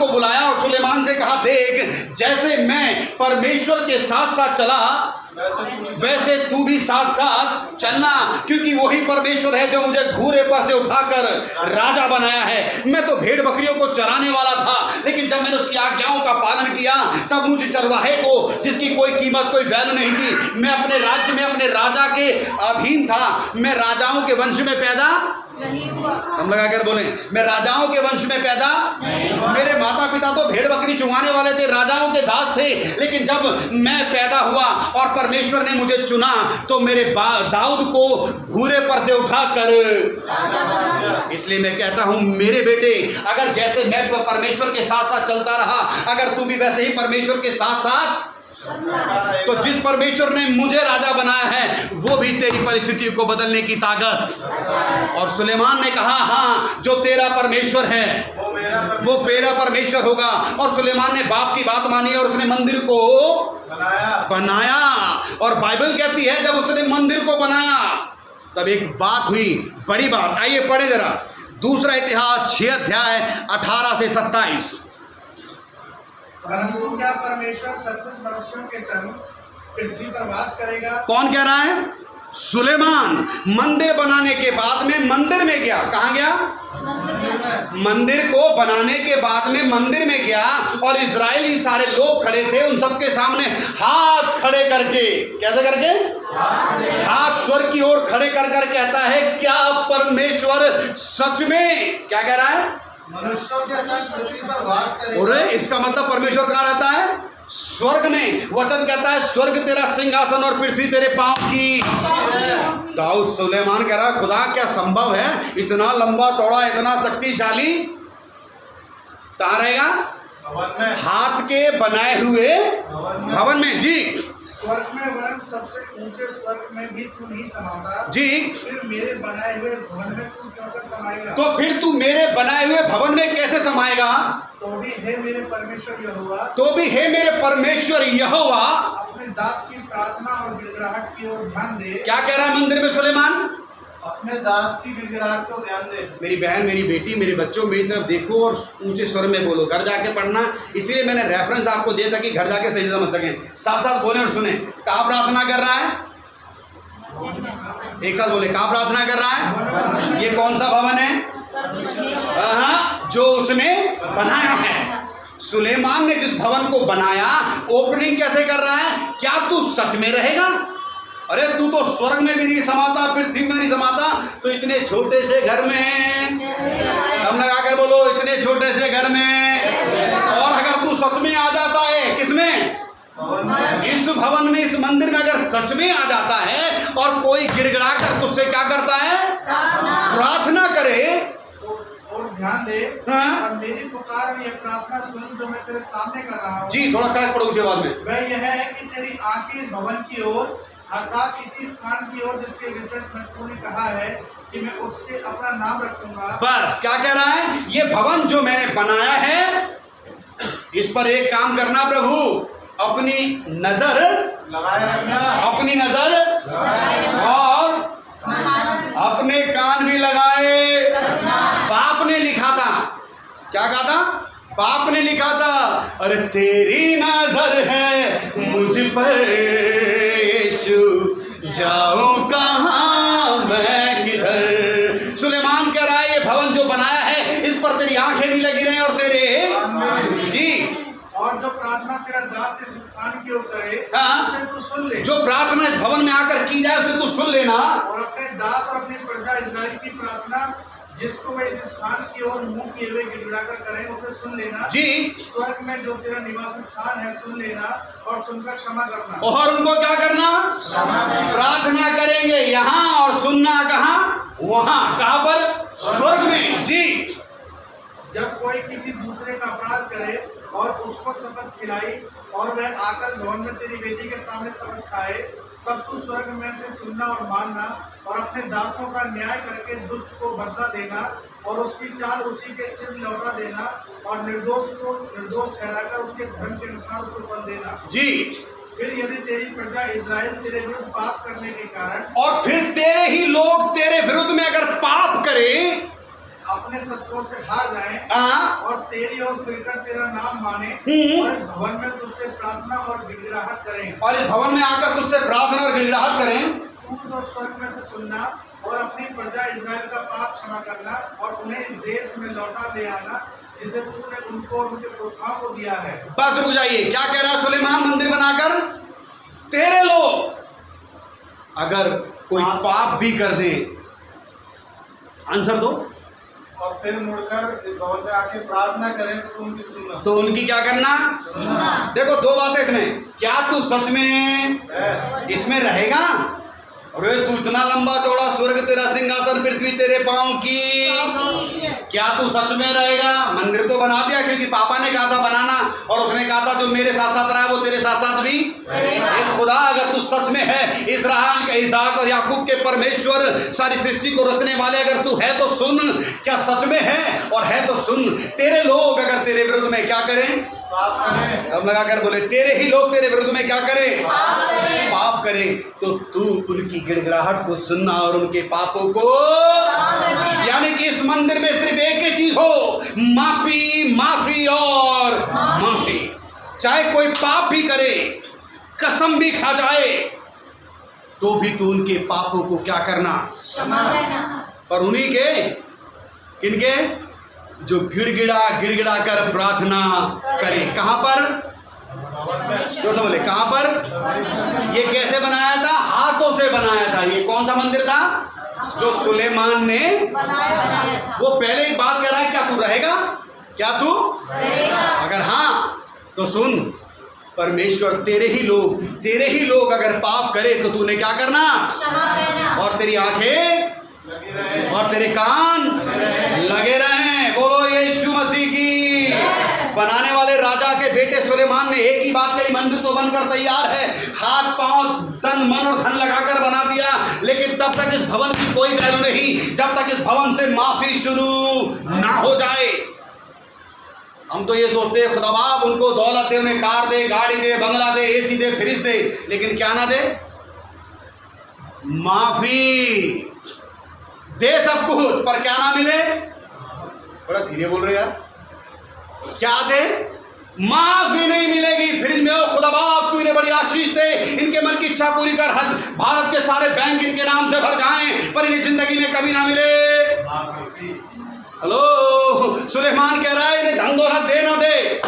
को बुलाया और सुलेमान से कहा, देख जैसे मैं परमेश्वर के साथ साथ चला वैसे तू भी साथ साथ चलना, क्योंकि वही परमेश्वर है जो मुझे घूरे पर से उठाकर राजा बनाया है। मैं तो भेड़ बकरियों को चराने वाला था, लेकिन जब मैंने उसकी आज्ञाओं का पालन किया तब मुझे चरवाहे को, जिसकी कोई कीमत कोई वैल्यू नहीं थी, मैं अपने राज्य में अपने राजा के अधीन था। मैं राजाओं के वंश में पैदा नहीं हुआ। हम लगा कर बोले, मैं राजाओं के वंश में पैदा नहीं हुआ। मेरे माता पिता तो भेड़ बकरी चुंगाने वाले थे, राजाओं के दास थे, लेकिन जब मैं पैदा हुआ और परमेश्वर ने मुझे चुना तो मेरे दाऊद को घूरे पर से उठाकर, इसलिए मैं कहता हूं मेरे बेटे, अगर जैसे मैं परमेश्वर के साथ साथ चलता रहा, अगर तू भी वैसे ही परमेश्वर के साथ साथ, तो जिस परमेश्वर ने मुझे राजा बनाया है वो भी तेरी परिस्थितियों को बदलने की ताकत। और सुलेमान ने कहा, हाँ जो तेरा परमेश्वर है वो मेरा परमेश्वर होगा। और सुलेमान ने बाप की बात मानी और उसने मंदिर को बनाया। और बाइबल कहती है जब उसने मंदिर को बनाया तब एक बात हुई, बड़ी बात। आइए पढ़े जरा दूसरा इतिहास 6 अध्याय 18 से 27। परंतु क्या परमेश्वर सब कुछ मनुष्यों के संग पृथ्वी पर वास करेगा? कौन कह रहा है? सुलेमान। मंदिर बनाने के बाद में मंदिर में गया। कहाँ गया? मंदिर को बनाने के बाद में मंदिर में गया और इजरायली सारे लोग खड़े थे, उन सबके सामने हाथ खड़े करके, कैसे करके? हाथ स्वर्ग की ओर खड़े कर कर कहता है, क्या परमेश्वर सच में, क्या कह रहा है? मनुष्यों के साथ पृथ्वी पर वास करेगा। और इसका मतलब परमेश्वर कहाँ रहता है? स्वर्ग में। वचन कहता है स्वर्ग तेरा सिंहासन और पृथ्वी तेरे पांव की। दाऊद सुलेमान कह रहा, खुदा क्या संभव है? इतना लंबा चौड़ा, इतना शक्तिशाली कहाँ रहेगा? हाथ के बनाए हुए भवन में। जी स्वर्ग में, वरन सबसे ऊंचे स्वर्ग में भी तू नहीं समाता। जी फिर मेरे बनाए हुए भवन में तू क्यों कर समाएगा? तो फिर तू मेरे बनाए हुए भवन में कैसे समाएगा? तो भी है मेरे परमेश्वर यहोवा, तो भी है मेरे परमेश्वर यहोवा, अपने दास की प्रार्थना और गिड़गिड़ाहट की ओर ध्यान दे। क्या कह रहा है मंदिर में सुलेमान? अपने दास की गिड़गिड़ाहट को ध्यान दे। मेरी बहन, मेरी बेटी, मेरे बच्चों, मेरी तरफ देखो और ऊंचे स्वर में बोलो। घर जाके पढ़ना, इसीलिए मैंने रेफरेंस आपको दिया था कि घर जाके सही समझ सकें। साथ साथ बोले और सुने। कहाँ प्रार्थना कर रहा है? एक साथ बोले, कहाँ प्रार्थना कर रहा है? ये कौन सा भवन है? हाँ, जो उसने बनाया है। सुलेमान ने जिस भवन को बनाया, ओपनिंग कैसे कर रहा है? क्या तू सच में रहेगा? अरे तू तो स्वर्ग में भी नहीं समाता, पृथ्वी में नहीं समाता, तो इतने छोटे से घर में, हम लगा कर बोलो, इतने छोटे से घर में। और अगर तू सच में आ जाता है, किसमें? इस भवन में, इस मंदिर में अगर सच में आ जाता है और कोई गिड़गिड़ा कर तुझसे क्या करता है? प्रार्थना करे और ध्यान दे। हाँ? और मेरी पुकार और यह प्रार्थना सुन जो मैं तेरे सामने कर रहा हूँ। जी थोड़ा कड़क पड़ो उसके बाद में। वह यह है कि तेरी आंखें भवन की ओर, अर्थात इसी स्थान की ओर जिसके विषय में तूने कहा है कि मैं उसके अपना नाम रखूंगा। बस क्या कह रहा है? ये भवन जो मैंने बनाया है, इस पर एक काम करना प्रभु, अपनी नजर लगाए रखना, अपनी नजर और अपने कान भी लगाए। बाप ने लिखा था, क्या कहा था? बाप ने लिखा था, अरे तेरी नजर है मुझ पर यीशु, जाऊं कहां मैं किधर। सुलेमान कह रहा है ये भवन जो बनाया है इस पर तेरी आंखें भी लगी रहे और तेरे जी। और जो प्रार्थना तेरा दास इस स्थान की ओर करे, हाँ? उसे तू सुन ले। जो प्रार्थना इस भवन में आकर की जाए उसे तू सुन लेना। और अपने दास और अपनी प्रजा इस्राएल की प्रार्थना जिसको वे इस स्थान की ओर मुंह किए हुए गिड़गिड़ाकर करें, उसे सुन लेना। जी स्वर्ग में जो तेरा निवास स्थान है सुन लेना और सुनकर क्षमा करना। और उनको क्या करना? प्रार्थना करेंगे यहाँ और सुनना कहाँ? वहाँ। कहाँ पर? स्वर्ग में। जी जब कोई किसी दूसरे का अपराध करे और उसको शपथ खिलाई और वह आकर भवन में तेरी बेटी के सामने शपथ खाए, तब तू स्वर्ग में से सुनना और मानना और अपने दासों का न्याय करके दुष्ट को बदला देना और उसकी चाल उसी के सिर लौटा देना और निर्दोष को निर्दोष ठहराकर उसके धर्म के अनुसार उसको फल देना। जी। फिर यदि तेरी प्रजा इस्राएल तेरे विरुद्ध पाप करने के कारण, और फिर तेरे ही लोग तेरे विरुद्ध में अगर पाप करें, अपने शत्रुओं से हार जाएं हाँ। और तेरी ओर फिरकर तेरा नाम माने और इस भवन में तुझसे प्रार्थना और गिड़गिड़ाहट करें, और इस भवन में आकर तुझसे प्रार्थना और गिड़गिड़ाहट करें, तू तो स्वर्ग में से सुनना और अपनी प्रजा इस्राएल का पाप क्षमा करना और उन्हें इस देश में लौटा ले आना जिसे तूने उनको और उनके पुरखाओं को दिया है। बस रुक जाइए। क्या कह रहा है सुलेमान? मंदिर बनाकर तेरे लोग अगर कोई पाप भी कर दे, आंसर दो, और फिर मुड़कर इस भवन में आके प्रार्थना करें तो उनकी सुनना। तो उनकी क्या करना? सुनना। देखो दो बातें इसमें। क्या तू सच में इसमें रहेगा? अरे तू इतना लंबा चौड़ा, स्वर्ग तेरा सिंहासन, पृथ्वी तेरे पांव की, क्या तू सच में रहेगा? मंदिर तो बना दिया क्योंकि पापा ने कहा था बनाना, और उसने कहा था जो मेरे साथ साथ रहा वो तेरे साथ साथ भी रहेगा। खुदा अगर तू सच में है, इस्राएल के, इसहाक और याकूब के परमेश्वर, सारी सृष्टि को रचने वाले, अगर तू है तो सुन, क्या सच में है? और है तो सुन, तेरे लोग अगर तेरे विरुद्ध में क्या करें? अब लगा कर बोले, तेरे ही लोग तेरे विरुद्ध में क्या करें? पाप करें, तो तू उनकी गिड़गिड़ाहट को सुनना और उनके पापों को, यानी कि इस मंदिर में सिर्फ एक ही चीज हो, माफी, माफी और माफी। चाहे कोई पाप भी करे, कसम भी खा जाए, तो भी तू उनके पापों को क्या करना? क्षमा करना। पर उन्हीं के, किनके? जो गिड़गिड़ा कर प्रार्थना करे। कहां पर? जो तो बोले कहां पर? ये कैसे बनाया था? हाथों से बनाया था। ये कौन सा मंदिर था? जो सुलेमान ने बनाया था। वो पहले ही बात कह रहा है, क्या तू रहेगा? क्या तू रहेगा? अगर हाँ तो सुन, परमेश्वर तेरे ही लोग अगर पाप करे तो तूने क्या करना? और तेरी आंखें और तेरे कान लगे रहे। बोलो यीशु मसीह की। बनाने वाले राजा के बेटे सुलेमान ने एक ही बात कही, मंदिर तो बनकर तैयार है, हाथ पांव तन मन और धन लगाकर बना दिया, लेकिन तब तक इस भवन की कोई वैल्यू नहीं जब तक इस भवन से माफी शुरू ना हो जाए। हम तो ये सोचते हैं खुदा बाप उनको दौलत दे, उन्हें कार दे, गाड़ी दे, बंगला दे, एसी दे, फ्रिज दे, लेकिन क्या ना दे? माफी दे सब कुछ, पर क्या ना मिले? बड़ा धीरे बोल रहे यार। क्या दे? माफी नहीं मिलेगी। फ्रिज में, ओ खुदा बाप तू इन्हें बड़ी आशीष दे, इनके मन की इच्छा पूरी कर, भारत के सारे बैंक इनके नाम से भर जाएं, पर इन्हें जिंदगी में कभी ना मिले। हेलो, सुलेमान कह रहा है इन्हें धन दौलत दे ना दे,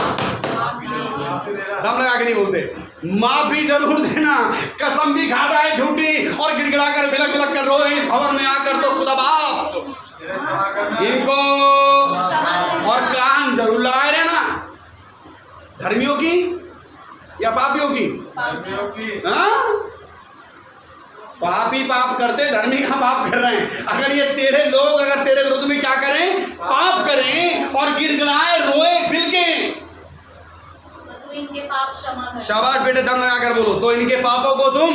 दम लगा के नहीं बोलते, माफी जरूर देना। कसम भी खा जाए झूठी और गिड़गिड़ा कर बिलक बिलक कर रोए इस भवन में आकर, तो खुदा बाप इनको और कान जरूर लगाए रहना। धर्मियों की या पापियों की? हाँ? पापी पाप करते, धर्मी का पाप कर रहे हैं। अगर ये तेरे लोग अगर तेरे विरुद्ध में क्या करें? पाप करें और गिड़गिड़ाए, रोए, बिलके, इनके पाप क्षमा कर। शाबाश बेटे, दम लगा कर बोलो, तो इनके पापों को तुम।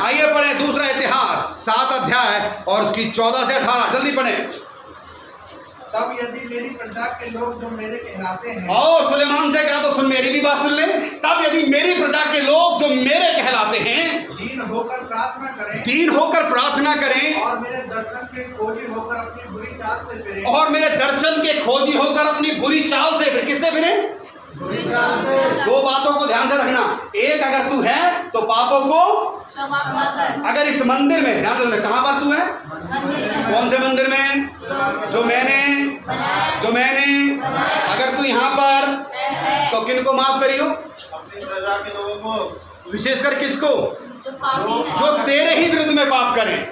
आइए पढ़े दूसरा इतिहास 7 अध्याय और उसकी 14 से 18, जल्दी पढ़े। तब यदि मेरी प्रजा के लोग जो मेरे कहलाते हैं, और सुलेमान से कहा तो सुन, मेरी भी बात सुन ले। तब यदि मेरी प्रजा के लोग जो मेरे कहलाते हैं दीन होकर प्रार्थना करें, दीन होकर प्रार्थना करें, और मेरे दर्शन के खोजी होकर अपनी बुरी चाल से फिरें, और मेरे दर्शन के खोजी होकर अपनी बुरी चाल से फिर, किससे फिरे? बुरी चाल से। दो बातों को ध्यान से रखना। एक, अगर तू है तो पापों को क्षमा कर। अगर इस मंदिर में ध्यान से, कहां पर तू है? कौन से मंदिर में? जो मैंने अगर तू यहाँ पर, तो किन को माफ करियो? अपनी प्रजा के लोगों को, विशेषकर किसको? जो तेरे ही विरुद्ध में पाप करें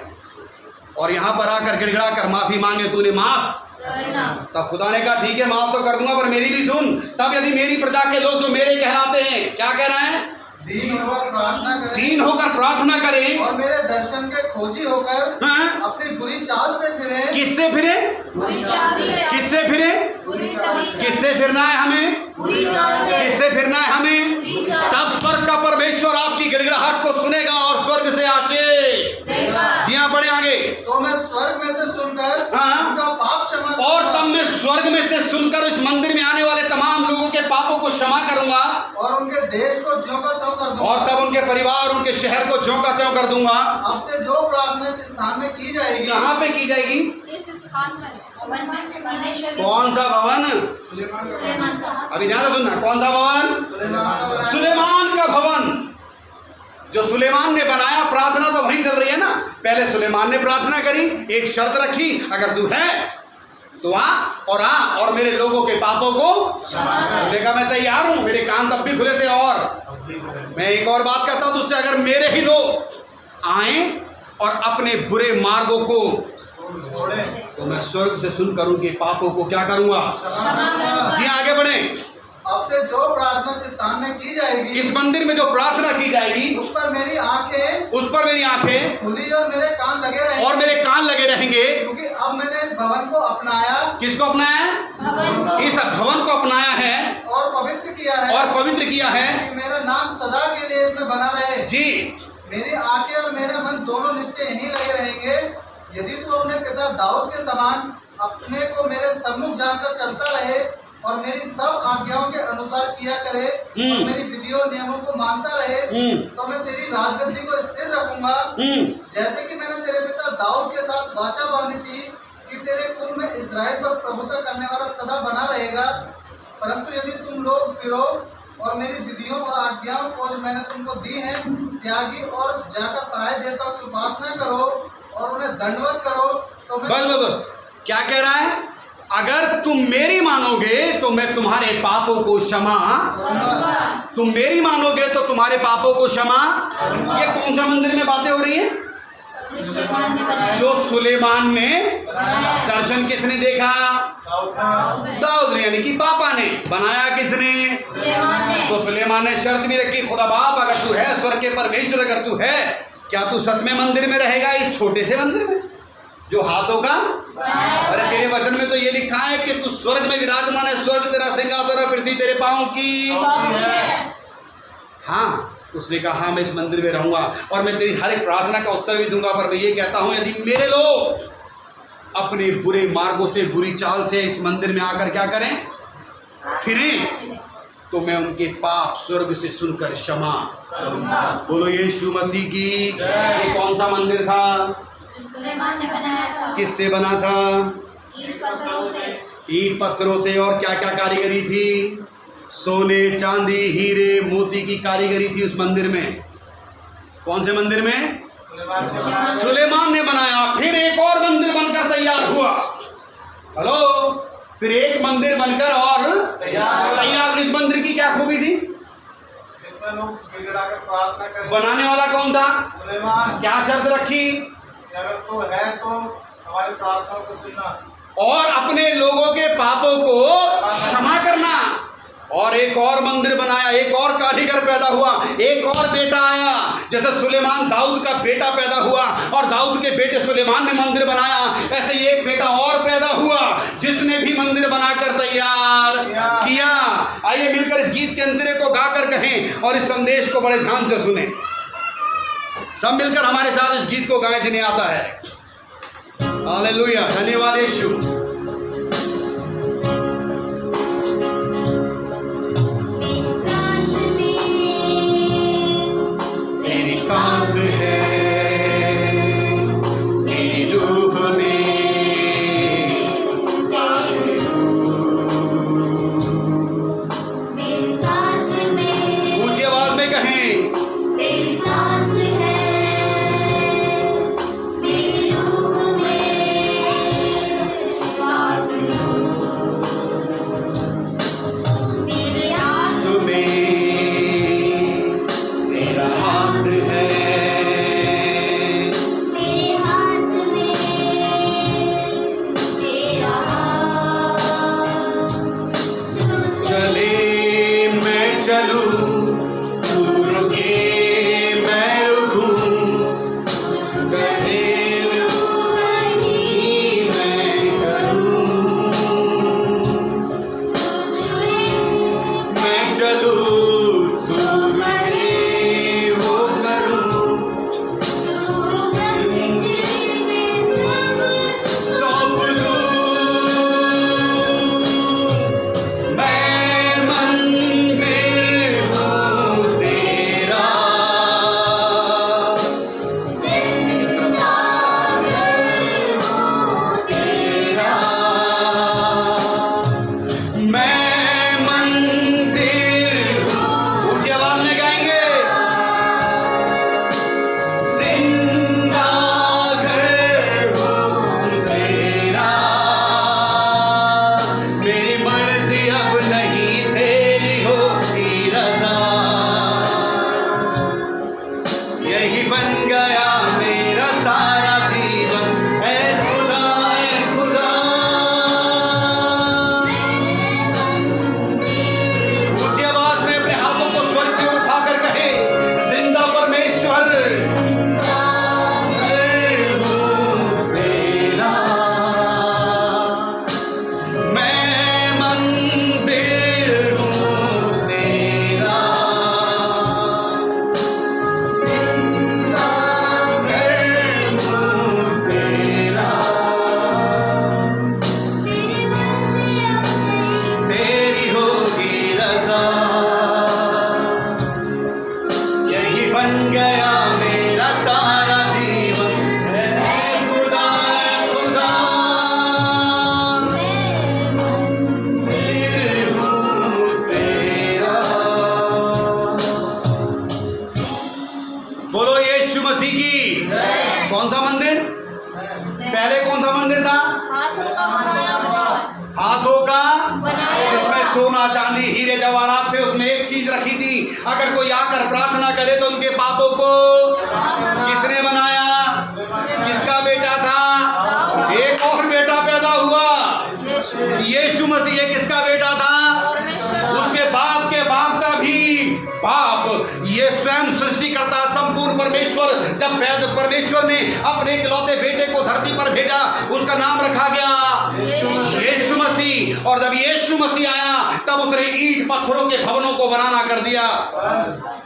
और यहाँ पर आकर गिड़गिड़ा कर माफी मांगे, तूने माफ, तब खुदा ने कहा ठीक है माफ तो कर दूंगा, पर मेरी भी सुन। तब यदि मेरी प्रजा के लोग जो मेरे कहलाते हैं, क्या कह रहे हैं? दीन होकर प्रार्थना करें, दीन होकर प्रार्थना करें, और मेरे दर्शन के खोजी होकर हाँ? अपनी बुरी चाल से फिरें। किससे फिरे? बुरी चाल से। किससे फिरे? बुरी चाल से। किससे फिरना है हमें? बुरी चाल से। किससे फिरना है हमें? बुरी चाल। तब स्वर्ग का परमेश्वर आपकी गिड़गिड़ाहट को सुनेगा और स्वर्ग से आशीष। जी हाँ, बढ़े आगे। तो मैं स्वर्ग में से सुनकर हाँ? उनका पाप क्षमा और तब मैं स्वर्ग में से सुनकर इस मंदिर में आने वाले तमाम लोगों के पापों को क्षमा करूंगा और उनके देश को ज्यों का त्यों कर दूंगा। और तब उनके परिवार उनके शहर को ज्यों का त्यों कर दूंगा। अब से जो प्रार्थना इस स्थान में की जाएगी, कहाँ पे की जाएगी? इस स्थान में भवन में परमेश्वर के कौन सा भवन? सुलेमान का हाथ अभी ध्यान से सुनना, कौन सा भवन? सुलेमान सुलेमान का भवन जो सुलेमान ने बनाया। प्रार्थना तो वहीं चल रही है ना। पहले सुलेमान ने प्रार्थना करी, एक शर्त रखी, अगर तू है तो आ और मेरे लोगों के पापों को बोले का मैं तैयार हूं। मेरे कान तब भी खुले थे। और मैं एक और बात कहता हूं तुझसे, अगर मेरे ही लोग आए और अपने बुरे मार्गों को छोड़े तो मैं स्वर्ग से सुनकर उनके पापों को क्या करूंगा? जी आगे बढ़े। अब से जो प्रार्थना इस स्थान में की जाएगी, इस मंदिर में जो प्रार्थना की जाएगी उस पर मेरी आंखें खुली और मेरे कान लगे रहेंगे। और मेरे कान लगे रहेंगे। क्योंकि अब मैंने इस भवन को अपनाया। किसको अपनाया? भवन को इस भवन को अपनाया है और पवित्र किया है कि मेरा नाम सदा के लिए इसमें बना रहे। जी। मेरी आंखें और मेरा मन दोनों नित्य यहीं लगे रहेंगे। यदि तू अपने पिता दाऊद के समान अपने को मेरे सम्मुख जानकर चलता रहे और मेरी सब आज्ञाओं के अनुसार किया करे और मेरी विधियों नियमों को मानता रहे, तो मैं तेरी राजगद्दी को स्थिर रखूंगा, जैसे कि मैंने तेरे पिता दाऊद के साथ वाचा बांधी थी कि तेरे कुल में इस्राएल पर प्रभुता करने वाला सदा बना रहेगा। परंतु यदि तुम लोग फिरो और मेरी विधियों और आज्ञाओं को जो मैंने तुमको दी हैं त्यागी और जाकर पराये देवताओं की उपासना करो और उन्हें दंडवत करो, तो मैं बस क्या कह रहा है? अगर तुम मेरी मानोगे तो मैं तुम्हारे पापों को क्षमा, तुम मेरी मानोगे तो तुम्हारे पापों को क्षमा। ये कौन सा मंदिर में बातें हो रही हैं? जो सुलेमान ने दर्शन किसने देखा? दाऊद ने, यानी कि पापा ने। बनाया किसने? तो सुलेमान ने शर्त भी रखी, खुदा बाप अगर तू है स्वर्ग के परमेश्वर, अगर तू है, क्या तू सच में मंदिर में रहेगा, इस छोटे से मंदिर में जो हाथों का? अरे तेरे वचन में तो ये लिखा है कि तू स्वर्ग में विराजमान है, स्वर्ग तेरा सिंहासन और पृथ्वी तेरे पांव की। हाँ, उसने कहा हाँ मैं इस मंदिर में रहूंगा और मैं तेरी हर एक प्रार्थना का उत्तर भी दूंगा। पर मैं ये कहता हूं, यदि मेरे लोग अपने बुरे मार्गों से, बुरी चाल से इस मंदिर में आकर क्या करें? फिरें, तो मैं उनके पाप स्वर्ग से सुनकर क्षमा करूंगा। बोलो यीशु मसीह की। ये कौन सा मंदिर था? सुलेमान ने बनाया था। किससे बना था? ईंट पत्थरों से। ईंट पत्थरों से। और क्या क्या कारीगरी थी? सोने, चांदी, हीरे, मोती की कारीगरी थी उस मंदिर में। कौन से मंदिर में? सुलेमान ने बनाया। फिर एक और मंदिर बनकर तैयार हुआ। हेलो, फिर एक मंदिर बनकर और तैयार। इस मंदिर की क्या खूबी थी? इसमें लोग गिड़गिड़ाकर प्रार्थना करें। बनाने वाला कौन था? सुलेमान। क्या शर्त रखी? अगर तो है तो हमारी प्रार्थनाओं को सुनना और अपने लोगों के पापों को क्षमा करना। और एक और मंदिर बनाया, एक और कारीगर पैदा हुआ, एक और बेटा आया। जैसे सुलेमान दाऊद का बेटा पैदा हुआ और दाऊद के बेटे सुलेमान ने मंदिर बनाया, ऐसे ही एक बेटा और पैदा हुआ जिसने भी मंदिर बनाकर तैयार किया। आइए मिलकर इस गीत के अंतरे को गाकर कहें और इस संदेश को बड़े ध्यान से सुने। सब मिलकर हमारे साथ इस गीत को गाएं जिन्हें आता है। हालेलुया, धन्यवाद यीशु। तेरी सांस है मेरी रूह में, मेरी सांस में, ऊंची आवाज में कहें, तेरी सांस है मेरी रूह में। मेरे हाथ तुम्हें तेरा हाथ है, मेरे हाथ में तेरा हाथ। तू चले मैं चलूं, तू रुके मैं रुकूं, कहे तू वही मैं करूं। मैं चलूं, तू करे वो करूं, सौंप दूं मैं मन हाथों का बनाया जिसमें सोना चांदी हीरे जवाहरात थे, उसमें एक चीज रखी थी, अगर कोई आकर प्रार्थना करे तो उनके पापों को किसने बनाया? किसका बेटा था? एक और बेटा पैदा हुआ, यीशु मसीह। ये किसका बेटा था? उसके बाप के बाप का भी बाप, ये स्वयं सृष्टिकर्ता संपूर्ण परमेश्वर। जब परमेश्वर ने अपने इकलौते बेटे को धरती पर भेजा, उसका नाम रखा गया यीशु मसीह। और जब यीशु मसीह आया तब उसने ईंट पत्थरों के भवनों को बनाना कर दिया,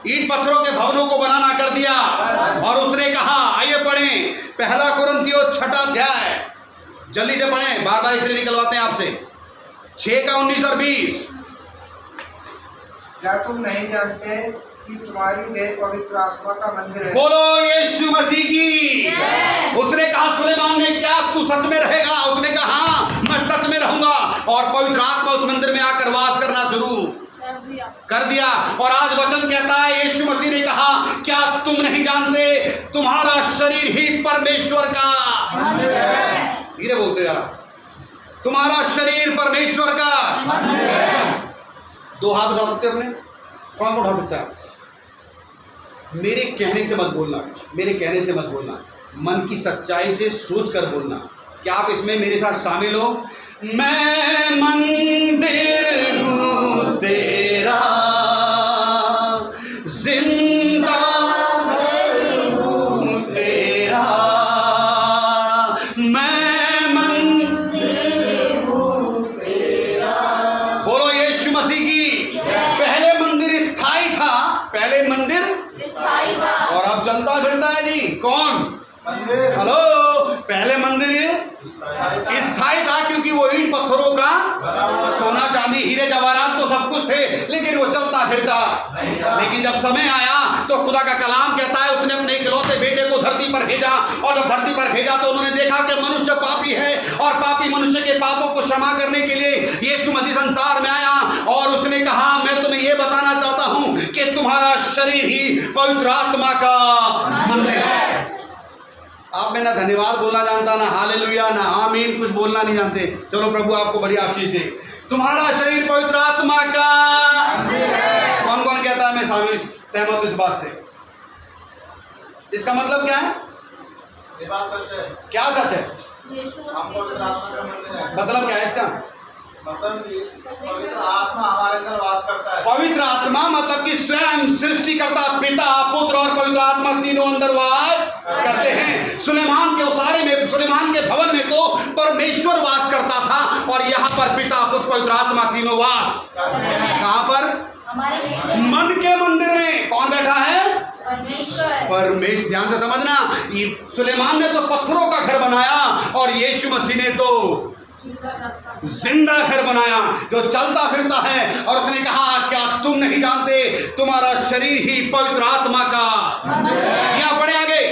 ईंट पत्थरों के भवनों को बनाना कर दिया। और उसने कहा, आइए पढ़ें पहला कुरिन्थियों 6 अध्याय, जल्दी से पढ़ें, बार बार इसलिए निकलवाते हैं आपसे। 6 का 19 और 20। क्या तुम नहीं जानते कि तुम्हारी देह पवित्र आत्मा का मंदिर है? बोलो यीशु मसीह की। उसने कहा, सुलेमान ने क्या तू सच में रहेगा? उसने कहा, हाँ मैं सच में रहूंगा। और पवित्र आत्मा उस मंदिर में आकर वास करना शुरू कर दिया। और आज वचन कहता है, यीशु मसीह ने कहा, क्या तुम नहीं जानते तुम्हारा शरीर ही परमेश्वर का मंदिर है। धीरे बोलते यार, तुम्हारा शरीर परमेश्वर का मंदिर है। 2 हाथ उठा सकते हो अपने? कौन उठा सकता है? मेरे कहने से मत बोलना, मेरे कहने से मत बोलना, मन की सच्चाई से सोच कर बोलना। क्या आप इसमें मेरे साथ शामिल हो? मैं मंदिर हूँ तेरा, जिंदा हूँ तेरा, मैं मंदिर हूँ तेरा। बोलो यीशु मसीह की। पहले मंदिर स्थायी था, पहले मंदिर स्थायी था और अब चलता फिरता है जी। कौन? मंदिर। हेलो, पहले मंदिर स्थायी था क्योंकि वो ईंट पत्थरों का, सोना चांदी हीरे जवाहरात तो सब कुछ थे, लेकिन वो चलता फिरता। लेकिन जब समय आया तो खुदा का कलाम कहता है, उसने अपने इकलौते बेटे को धरती पर भेजा। और जब धरती पर भेजा तो उन्होंने देखा कि मनुष्य पापी है, और पापी मनुष्य के पापों को क्षमा करने के लिए यीशु मसीह संसार में आया। और उसने कहा, मैं तुम्हें यह बताना चाहता हूं कि तुम्हारा शरीर ही पवित्र आत्मा का मंदिर है। आप में ना धन्यवाद बोलना जानता, ना हालेलुया, ना आमीन, कुछ बोलना नहीं जानते। चलो प्रभु आपको बड़ी आशीष दे। तुम्हारा शरीर पवित्र आत्मा का कौन कौन कहता है मैं सहमत हूं इस बात से? इसका मतलब क्या है? ये बात सच है। क्या सच है? हम पवित्र आत्मा का मंदिर है। मतलब क्या है इसका? मतलब ये पवित्र आत्मा हमारे अंदर वास करता है। पवित्र आत्मा मतलब कि स्वयं सृष्टिकर्ता पिता, पुत्र और पवित्र आत्मा तीनों अंदर वास करते हैं। सुलेमान के उसारे में, सुलेमान के भवन में तो परमेश्वर वास करता था, और यहाँ पर पिता, पुत्र, पवित्र आत्मा तीनों वास। कहाँ पर? मन के मंदिर में। कौन बैठा है? परमेश्वर। ध्यान से समझना, ये सुलेमान ने तो पत्थरों का घर बनाया, और यीशु मसीह ने तो जिंदा घर बनाया जो चलता फिरता है। और उसने कहा, क्या तुम नहीं जानते तुम्हारा शरीर ही पवित्र आत्मा का? यहाँ पढ़े आगे,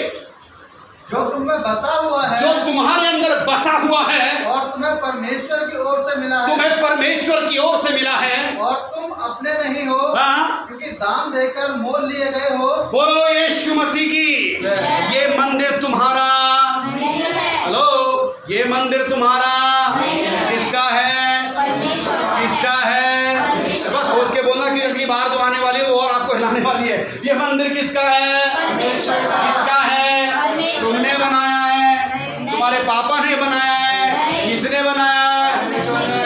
जो तुम में बसा हुआ है, जो तुम्हारे अंदर बसा हुआ है, और तुम्हें परमेश्वर की ओर से मिला है, तुम्हें परमेश्वर की ओर से मिला है, और तुम अपने नहीं हो, हाँ? क्योंकि दाम देकर मोल लिए गए हो। बोलो यीशु मसीह की। ये मंदिर तुम्हारा, हेलो, ये मंदिर तुम्हारा किसका है? किसका है? बस सोच के बोलना कि अगली बार जो आने वाली है वो और आपको हिलाने वाली है। ये मंदिर किसका है? किसका है? तुमने बनाया है? तुम्हारे पापा ने बनाया है? किसने बनाया है?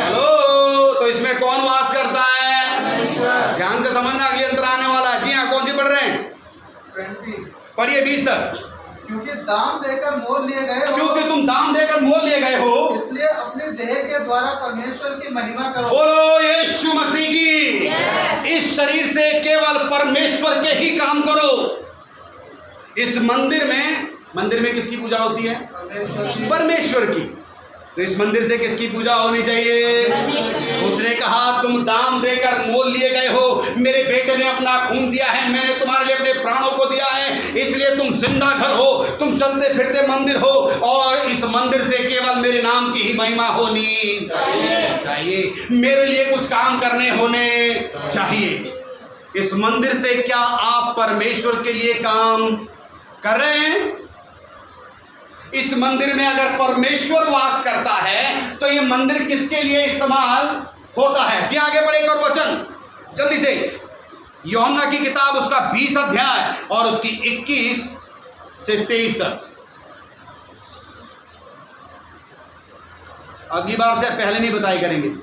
हेलो, तो इसमें कौन वास करता है? ध्यान से समझना, अगली अंतर आने वाला है। जी हाँ, कौन सी पढ़ रहे हैं? 20। पढ़िए 20 तक। क्योंकि दाम देकर मोल लिए गए हो, क्योंकि तुम दाम देकर मोल लिए गए हो, इसलिए अपने देह के द्वारा परमेश्वर की महिमा करो। बोलो यीशु मसीह की। इस शरीर से केवल परमेश्वर के ही काम करो। इस मंदिर में किसकी पूजा होती है? परमेश्वर की। तो इस मंदिर से किसकी पूजा होनी चाहिए? उसने कहा, तुम दाम देकर मोल लिए गए हो, मेरे बेटे ने अपना खून दिया है, मैंने तुम्हारे लिए अपने प्राणों को दिया है, इसलिए तुम जिंदा घर हो, तुम चलते फिरते मंदिर हो, और इस मंदिर से केवल मेरे नाम की ही महिमा होनी चाहिए। मेरे लिए कुछ काम करने होने चाहिए। इस मंदिर से क्या आप परमेश्वर के लिए काम कर रहे हैं? इस मंदिर में अगर परमेश्वर वास करता है तो ये मंदिर किसके लिए इस्तेमाल होता है? जी आगे बढ़े एक और वचन जल्दी से, यूहन्ना की किताब उसका 20 अध्याय और उसकी 21 से 23 तक। अगली बार से पहले नहीं बताई करेंगे।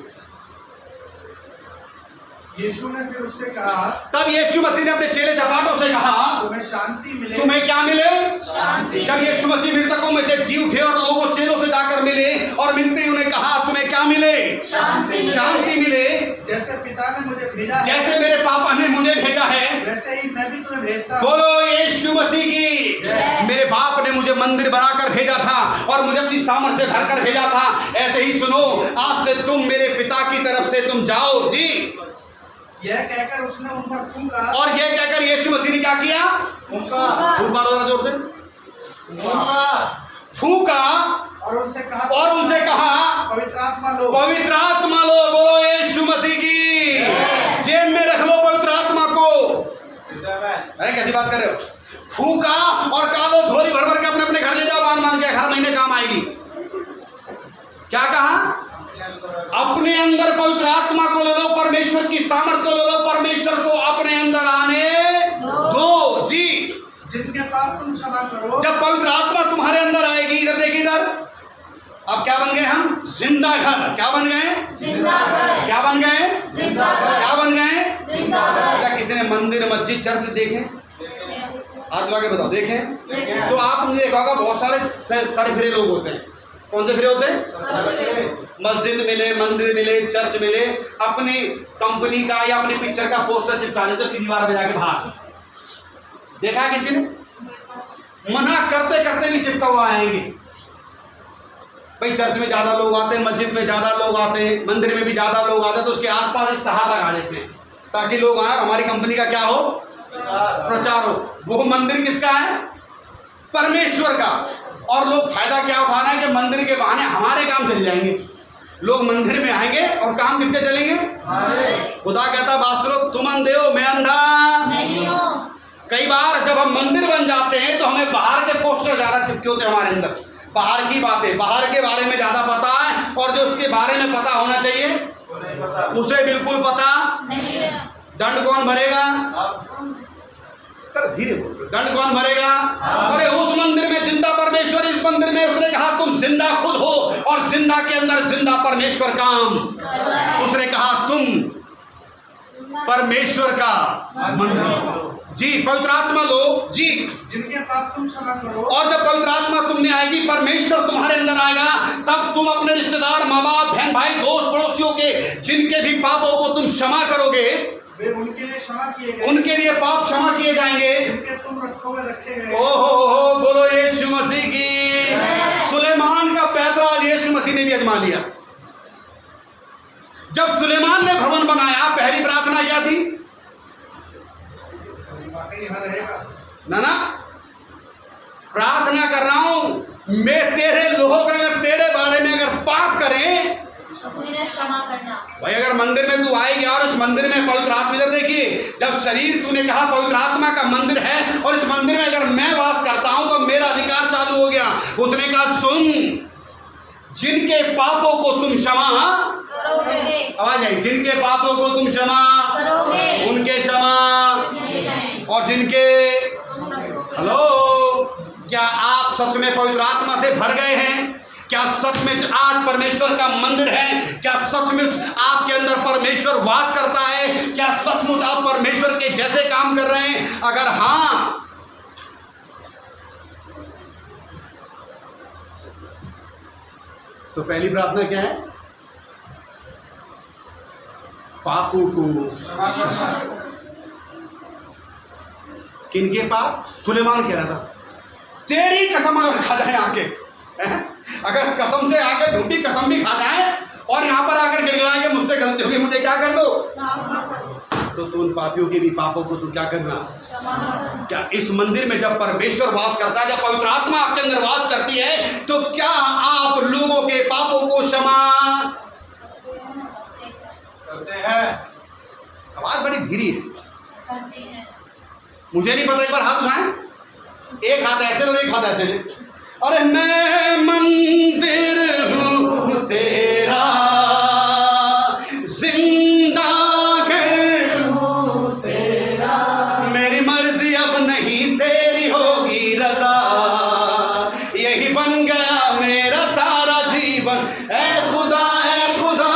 यीशु ने फिर उससे कहा, तब यीशु मसीह ने अपने चेले चपाटों से कहा, तुम्हें शांति मिले। तुम्हें क्या मिले? शांति। जब यीशु मसीह मृतकों में से जी उठे और लोगों चेलों से जाकर मिले और मिलते ही उन्हें कहा, तुम्हें क्या मिले? शांति। शांति मिले। जैसे पिता ने मुझे भेजा है, जैसे मेरे पापा ने मुझे भेजा है, वैसे ही मैं भी तुम्हें भेजता हूँ। बोलो यीशु मसीह की। मेरे बाप ने मुझे मंदिर बनाकर भेजा था और मुझे अपनी सामर्थ्य से भरकर भेजा था। ऐसे ही सुनो, आज से तुम मेरे पिता की तरफ से तुम जाओ। जी, यह कहकर उसने उन पर फूंका, और ये कहकर यीशु मसीह ने क्या किया? फूंका, फूंक मारो जरा जोर से, फूंका और उनसे कहा, पवित्र आत्मा लो। पवित्र आत्मा लो। बोलो यीशु मसीह की। जेब में रख लो पवित्र आत्मा को। अरे कैसी बात कर रहे हो? फूंका और कालो झोली भर भर के अपने अपने घर ले जाओ, मान के हर महीने काम आएगी। क्या कहा? अपने अंदर पवित्र आत्मा को ले लो, परमेश्वर की सामर्थ को ले लो, परमेश्वर को अपने अंदर आने दो। जी, जिनके पाप तुम क्षमा करो। जब पवित्र आत्मा तुम्हारे अंदर आएगी, इधर देखिए इधर, अब क्या बन गए हम? जिंदा घर। क्या बन गए? जिंदा घर। क्या बन गए? जिंदा घर। क्या बन गए? जिंदा घर। क्या किसी ने मंदिर मस्जिद चर्च देखे? हाथ लगा के बताओ, देखें? तो आपने देखा होगा बहुत सारे सरफिरे लोग होते हैं। कौन से फिरे होते हैं? मस्जिद मिले, मंदिर मिले, चर्च मिले, अपनी कंपनी का या अपनी पिक्चर का पोस्टर चिपका देते उसकी दीवार पे जाके बाहर। देखा है किसी ने? मना करते करते भी चिपका हुआ आएंगे। भाई चर्च में ज्यादा लोग आते हैं, मस्जिद में ज्यादा लोग आते हैं, मंदिर में भी ज्यादा लोग आते हैं, तो उसके आसपास इश्तहार लगा देते हैं ताकि लोग आए, हमारी कंपनी का क्या हो? प्रचार हो। वो मंदिर किसका है? परमेश्वर का। और लोग फायदा क्या उठाना है कि मंदिर के बहाने हमारे काम चल जाएंगे। लोग मंदिर में आएंगे और काम किसके चलेंगे? खुदा कहता बात सुनो, तुम अंधे हो, मैं अंधा नहीं हूँ। कई बार जब हम मंदिर बन जाते हैं तो हमें बाहर के पोस्टर ज्यादा चिपके होते हैं हमारे अंदर, बाहर की बातें, बाहर के बारे में ज्यादा पता है, और जो उसके बारे में पता होना चाहिए उसे बिल्कुल पता नहीं है। दंड कौन भरेगा? धीरे बोल, दंड कौन भरेगा? अरे उस मंदिर में जिंदा परमेश्वर, इस मंदिर में उसने कहा तुम जिंदा खुद हो और जिंदा के अंदर जिंदा परमेश्वर काम। उसने कहा तुम परमेश्वर का मंदिर हो। जी, पवित्र आत्मा लो। जी, जिनके पाप तुम क्षमा करो। और जब पवित्र आत्मा तुम में आएगी, परमेश्वर तुम्हारे अंदर आएगा, तब तुम अपने रिश्तेदार, माँ बाप, बहन भाई, दोस्त पड़ोसियों के जिनके भी पापों को तुम क्षमा करोगे, वे उनके लिए क्षमा किए गए, उनके लिए पाप क्षमा किए जाएंगे। जिनके तुम रखे गए। ओहो, बोलो यीशु मसीह की। सुलेमान का पैतरा यीशु मसीह ने भी आजमा लिया। जब सुलेमान ने भवन बनाया, पहली प्रार्थना क्या थी? वाकई यहाँ रहेगा ना, प्रार्थना कर रहा हूं मैं तेरे लोगों का अगर तेरे बारे में अगर पाप करें तो इन्हें क्षमा करना। भाई अगर मंदिर में तू आएगी और उस मंदिर में पवित्र आत्मा, इधर देखिए, जब शरीर तूने कहा पवित्र आत्मा का मंदिर है और इस मंदिर में अगर मैं वास करता हूं तो मेरा अधिकार चालू हो गया। उसने कहा सुन, जिनके पापों को तुम क्षमा करोगे, आवाज आई, जिनके पापों को तुम क्षमा करोगे, उनके क्षमा, और जिनके हेलो, क्या आप सच में पवित्र आत्मा से भर गए हैं? क्या सचमुच आज परमेश्वर का मंदिर है? क्या सचमुच आपके अंदर परमेश्वर वास करता है? क्या सचमुच आप परमेश्वर के जैसे काम कर रहे हैं? अगर हाँ, तो पहली प्रार्थना क्या है? पापों को क्षमा करना। किनके पाप? सुलेमान कह रहा था तेरी कसम अगर खा जाए आके, अगर कसम से आके झूठी कसम भी खा जाए और यहाँ पर आकर गिड़गिड़ा के मुझसे गलती होगी, मुझे क्या कर दो, तो तू उन पापियों के भी पापों को तू क्या करना? क्या इस मंदिर में जब परमेश्वर वास करता है, जब पवित्र आत्मा आपके अंदर वास करती है, तो क्या आप लोगों के पापों को क्षमा करते हैं? आवाज बड़ी धीरे है, करते हैं। मुझे नहीं पता, एक बार हाथ उठाएं, एक हाथ ऐसे ले, एक हाथ ऐसे ले। अरे मैं मंदिर हूँ तेरा, जिंदा घर हूँ तेरा, मेरी मर्जी अब नहीं तेरी होगी रजा, यही बन गया मेरा सारा जीवन। ऐ खुदा, ऐ खुदा,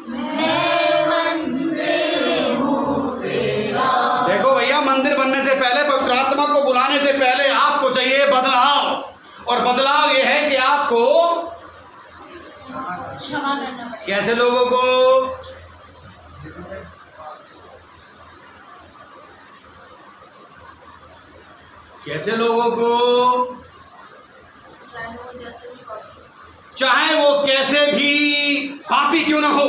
मैं मंदिर हूँ तेरा। देखो भैया, मंदिर बनने से पहले, पवित्र आत्मा को बुलाने से पहले आपको चाहिए बदलाव, और बदलाव ये है कि आपको क्षमा करना पड़ेगा। कैसे लोगों को, कैसे लोगों को, चाहे वो जैसे भी हो। चाहे वो कैसे भी पापी क्यों ना हो।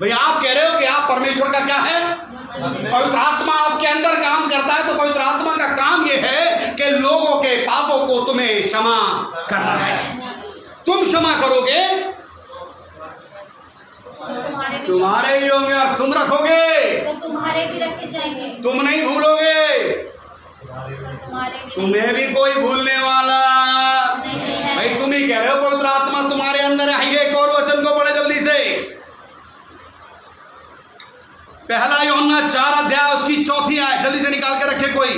भैया आप कह रहे हो कि आप परमेश्वर का क्या है, पवित्र आत्मा आपके अंदर काम करता है, तो पवित्र आत्मा का काम ये है कि लोगों के पापों को तुम्हें क्षमा करना है। तुम क्षमा करोगे तुम्हारे भी तुम्हारे ही होंगे और तुम रखोगे, तो तुम्हारे भी रखे जाएंगे, तुम नहीं भूलोगे, तो तुम्हारे भी तुम्हें भी कोई भूलने वाला नहीं है। भाई। तुम ही कह रहे हो पवित्र आत्मा तुम्हारे अंदर है। एक और वचन को पढ़े जल्दी से, पहला यूहन्ना 4 अध्याय उसकी 4 आयत जल्दी से निकाल के रखे कोई,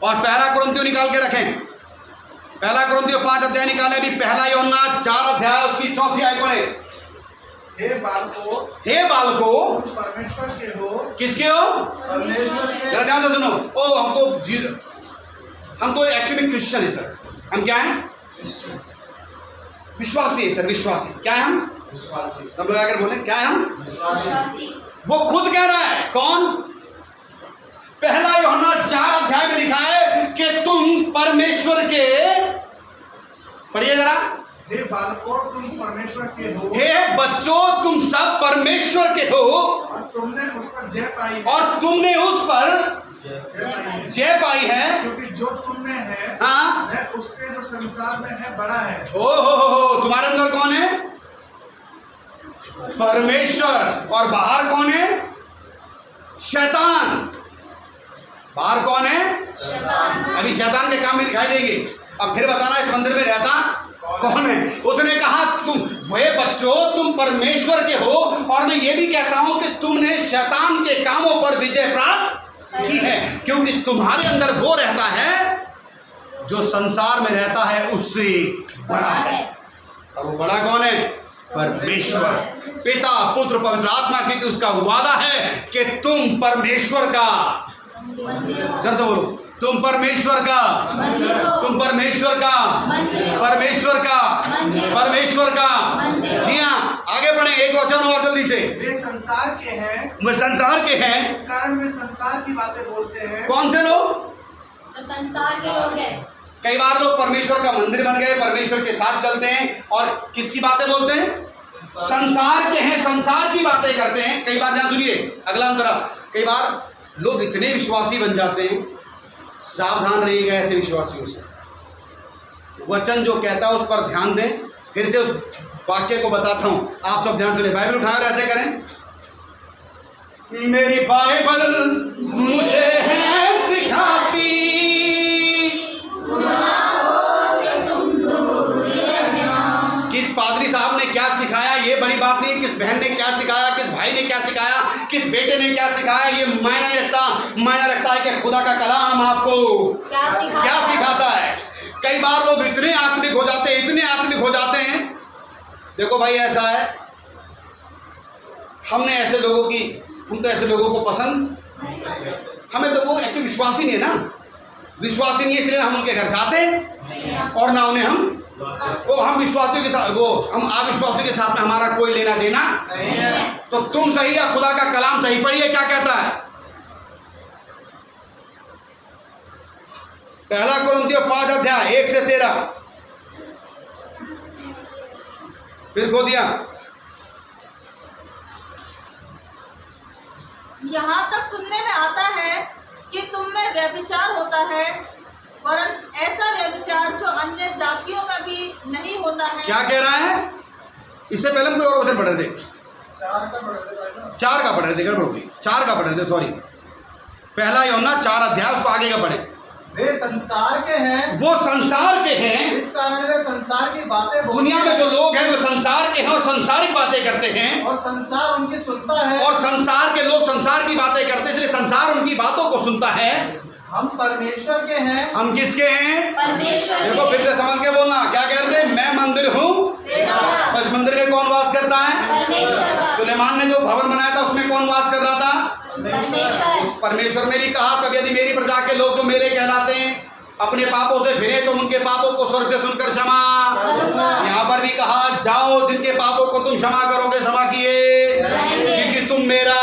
और पहला कुरिन्थियों निकाल के रखें। पहला कुरिन्थियों 5 अध्याय निकाले भी, पहला यूहन्ना 4 अध्याय उसकी 4 आयत पढ़े। हे बालकों, हे बालकों, तुम परमेश्वर के हो। किसके हो? परमेश्वर के। जरा ध्यान से सुनो। ओ हम तो एक्चुअली क्रिश्चियन है सर। हम क्या हैं? विश्वासी है सर, विश्वासी। क्या है हम? हम लोग आकर बोले क्या है हम? विश्वासी। वो खुद कह रहा है। कौन? पहला यूहन्ना 4 अध्याय में लिखा है कि तुम परमेश्वर के, पढ़िए जरा। हे बालकों, तुम परमेश्वर के हो। हे बच्चों, तुम सब परमेश्वर के हो, और तुमने उस पर जय पाई है। और तुमने उस पर जय पाई है, क्योंकि जो तुम में है हाँ, वह उससे जो संसार में है बड़ा है। ओ हो, तुम्हारे अंदर कौन है? परमेश्वर। और बाहर कौन है? शैतान। बाहर कौन है? शैतान। अभी शैतान के काम भी दिखाई देंगे। अब फिर बताना इस मंदिर में रहता कौन है। उसने कहा तुम वे बच्चों, तुम परमेश्वर के हो, और मैं ये भी कहता हूं कि तुमने शैतान के कामों पर विजय प्राप्त की है, क्योंकि तुम्हारे अंदर वो रहता है जो संसार में रहता है उससे बड़ा है। और वो बड़ा कौन है? परमेश्वर, पिता, पुत्र, पवित्र आत्मा। क्योंकि उसका वादा है कि तुम परमेश्वर का, इधर से बोलो, तुम परमेश्वर का, तुम परमेश्वर का, परमेश्वर का, परमेश्वर का। जी हाँ, आगे बढ़े। एक वचन और जल्दी से। वे संसार के हैं, वे संसार के हैं, इस कारण वे संसार की बातें बोलते हैं। कौन से लोग? जो संसार के लोग हैं। कई बार लोग परमेश्वर का मंदिर बन गए, परमेश्वर के साथ चलते हैं, और किसकी बातें बोलते हैं? संसार के हैं, संसार की बातें करते हैं। कई बार, ध्यान सुनिए अगला अंतरा, कई बार लोग इतने विश्वासी बन जाते हैं। सावधान रहिएगा ऐसे विश्वासियों से। वचन जो कहता है उस पर ध्यान दें। फिर से उस वाक्य को बताता हूं, आप सब ध्यान सुनिए। बाइबल उठाकर ऐसे करें, मेरी बाइबल मुझे है सिखाती, किस पादरी साहब ने क्या सिखाया ये बड़ी बात नहीं, किस बहन ने क्या सिखाया, किस भाई ने क्या सिखाया, किस बेटे ने क्या सिखाया, ये मायने रखता। मायने रखता है कि खुदा का कलाम आपको क्या सिखाता है। कई बार लोग इतने आत्मिक हो जाते हैं, इतने आत्मिक हो जाते हैं। देखो भाई, ऐसा है, हमने ऐसे लोगों की, हम तो ऐसे लोगों को पसंद, हमें तो वो एक्चुअली विश्वासी नहीं है ना, विश्वासी नहीं है, इसलिए हम उनके घर जाते और ना उन्हें हम विश्वासियों के साथ, वो हम अविश्वासियों के साथ में हमारा कोई लेना देना नहीं है। तो तुम सही या खुदा का कलाम सही। पढ़िए क्या कहता है। पहला कुरिन्थियों 5 अध्याय 1 से 13। फिर खो दिया। यहाँ तक सुनने में आता है कि तुम में व्यभिचार होता है, वरन ऐसा व्यभिचार जो अन्य जातियों में भी नहीं होता है। क्या कह रहा है? इससे पहले हम कोई और वचन पढ़ रहे थे, 4 का पढ़ रहे थे, 4 का पढ़ रहे थे, सॉरी। पहला यूहन्ना 4 अध्याय, उसको आगे का पढ़े। वे संसार के हैं, वो संसार के हैं। इस कारण वे संसार की बातें बोलते दुनिया में हैं जो लोग हैं वो संसार के हैं और संसारिक बातें करते हैं, और संसार उनकी सुनता है। और संसार के लोग संसार की बातें करते हैं, इसलिए संसार उनकी बातों को सुनता है। हम परमेश्वर के हैं, हम किसके हैं? परमेश्वर देखो फिर से समझ के बोलना, क्या कहते हैं? मैं मंदिर हूँ। तेरा बस मंदिर में कौन वास करता है? परमेश्वर का सुलेमान ने जो भवन बनाया था उसमें कौन वास कर रहा था? परमेश्वर उस परमेश्वर ने भी कहा, तब यदि मेरी प्रजा के लोग जो मेरे कहलाते हैं अपने पापों से फिरे तो उनके पापों को स्वर्ग से सुनकर क्षमा। यहाँ पर भी कहा, जाओ जिनके पापों को तुम क्षमा करोगे क्षमा किए, क्योंकि तुम मेरा।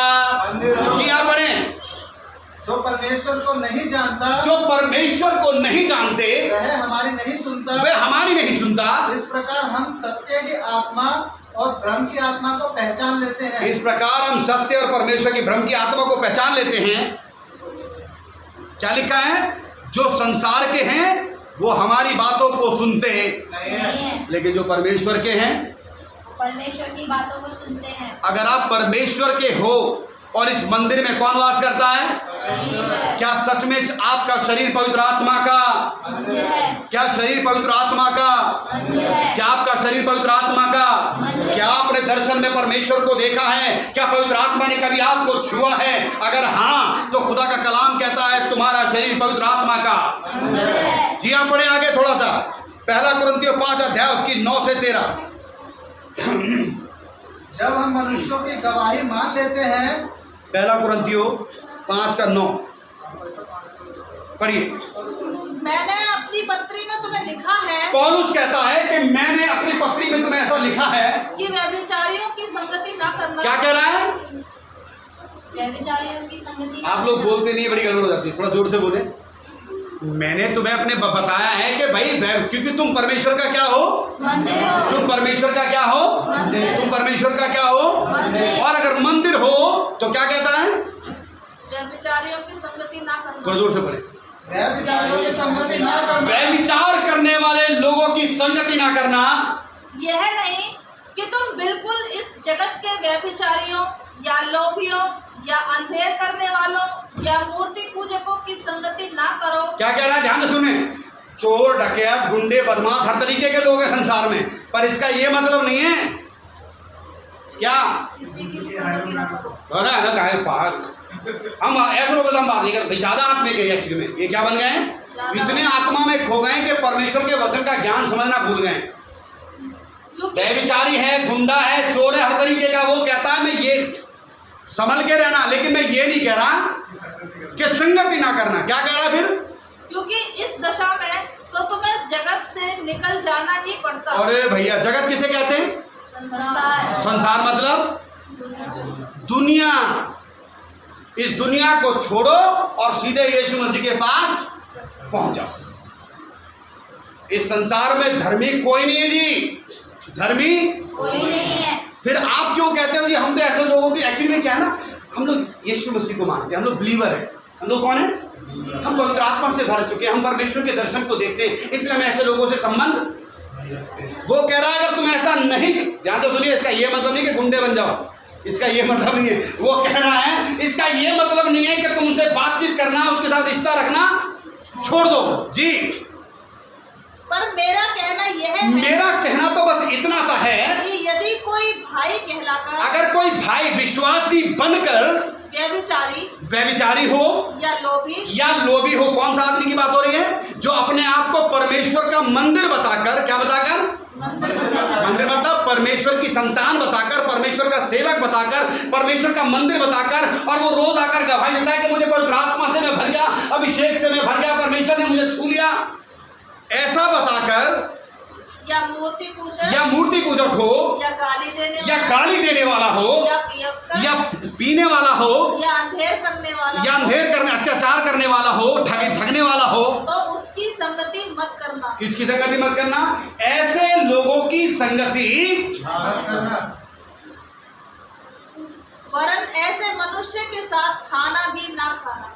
जी हाँ पढ़ें। जो परमेश्वर को नहीं जानता, जो परमेश्वर को नहीं जानते वह हमारी नहीं सुनता। वे हमारी नहीं सुनता। इस प्रकार हम सत्य की आत्मा और भ्रम की आत्मा को पहचान लेते हैं। इस प्रकार हम सत्य और परमेश्वर की भ्रम की आत्मा को पहचान लेते हैं। क्या लिखा है? जो संसार के हैं वो हमारी बातों को सुनते हैं, नहीं है, लेकिन जो परमेश्वर के हैं, परमेश्वर की बातों को सुनते हैं। अगर आप परमेश्वर के हो और इस मंदिर में कौन वास करता है? परमेश्वर क्या सच में आपका शरीर पवित्र आत्मा का? मंदिर है, क्या शरीर पवित्र आत्मा का? मंदिर है, क्या आपका शरीर पवित्र आत्मा का? क्या आपने दर्शन में परमेश्वर को देखा है? क्या पवित्र आत्मा ने कभी आपको छुआ है? अगर हाँ तो खुदा का कलाम कहता है तुम्हारा शरीर पवित्र आत्मा का। मंदिर है। जी हाँ पढ़े आगे थोड़ा सा, पहला कुरिन्थियों 5 अध्याय उसकी 9 से 13। जब हम मनुष्यों की गवाही मान लेते हैं, पहला कुरिन्थियों 5 का 9 पढ़िए। मैंने अपनी पत्री में तुम्हें लिखा है पौलुस कहता है कि मैंने अपनी पत्री में तुम्हें ऐसा लिखा है। कि व्यभिचारियों की संगति ना करना। क्या कह रहा है? व्यभिचारियों की संगति। आप लोग बोलते नहीं, बड़ी गड़बड़ हो जाती है, थोड़ा जोर से बोले। मैंने तुम्हें अपने बताया है कि भाई क्योंकि तुम परमेश्वर का क्या हो? मंदिर हो। तुम परमेश्वर का क्या हो? मंदिर। तुम परमेश्वर का क्या हो? मंदिर। और अगर मंदिर हो तो क्या कहता है? व्यभिचारियों की संगति ना थोड़ा करना। जोर से पढ़े। वह विचारों की संगति ना करना। व्यभिचार करने वाले लोगों की संगति ना करना। यह नहीं कि तुम बिल्कुल इस जगत के व्यभिचारियों या लोभियों या अंधेर करने वालों या मूर्ति पूजकों की संगति ना करो। क्या कह रहा है? ध्यान से सुने। चोर, डकैत, गुंडे, बदमाश हर तरीके के लोग हैं संसार में, पर इसका ये मतलब नहीं है क्या किसी की भी संगति ना करो। हम ऐसे लोगों से हम बात नहीं करते, ज्यादा आत्मा के एक्चुअली में ये क्या बन गए हैं? इतने आत्मा में खो गए कि परमेश्वर के वचन का ज्ञान समझना भूल गए। क्योंकि व्यभिचारी है, गुंडा है, चोर है, हर तरीके का। वो कहता है मैं ये संभल के रहना, लेकिन मैं ये नहीं कह रहा कि संगति ना करना। क्या कह रहा है फिर? क्योंकि इस दशा में तो तुम्हें जगत से निकल जाना ही पड़ता। अरे भैया, जगत किसे कहते हैं? संसार। संसार मतलब दुनिया। इस दुनिया को छोड़ो और सीधे यीशु मसीह के पास पहुंच जाओ। इस संसार में धर्मी कोई नहीं है जी, धर्मी कोई नहीं है। फिर आप क्यों कहते हो जी हम तो ऐसे लोगों की? एक्चुअली में क्या है ना, हम लोग यीशु मसीह को मानते हैं, हम लोग बिलीवर हैं। हम लोग कौन है? हम पवित्र आत्मा से भर चुके हैं, हम परमेश्वर के दर्शन को देखते हैं, इसलिए हम ऐसे लोगों से संबंध। वो कह रहा है अगर तुम ऐसा नहीं, ध्यान तो सुनिए, इसका ये मतलब नहीं कि गुंडे बन जाओ, इसका ये मतलब नहीं है। वो कह रहा है इसका ये मतलब नहीं है कि तुम उनसे बातचीत करना, उनके साथ रिश्ता रखना छोड़ दो जी। पर मेरा कहना यह है मेरा कहना तो बस इतना सा है कि यदि कोई भाई कहलाकर अगर कोई भाई विश्वासी बनकर व्यभिचारी हो या लोभी हो, कौन सा आदमी की बात हो रही है? जो अपने आप को परमेश्वर का मंदिर बताकर, क्या बताकर? मंदिर मतलब परमेश्वर की संतान बताकर, परमेश्वर का सेवक बताकर, परमेश्वर का मंदिर बताकर, और वो रोज आकर गवाही देता है कि मुझे पवित्र आत्मा से मैं भर गया, अभिषेक से मैं भर गया, परमेश्वर ने मुझे छू लिया, ऐसा बताकर, या मूर्ति पूजक हो, या गाली देने वाला हो, या पीने वाला हो, या अंधेर करने अत्याचार करने वाला हो, ठगने वाला हो, तो उसकी संगति मत करना। किसकी संगति मत करना? ऐसे लोगों की संगति वरन ऐसे मनुष्य के साथ खाना भी ना खाना।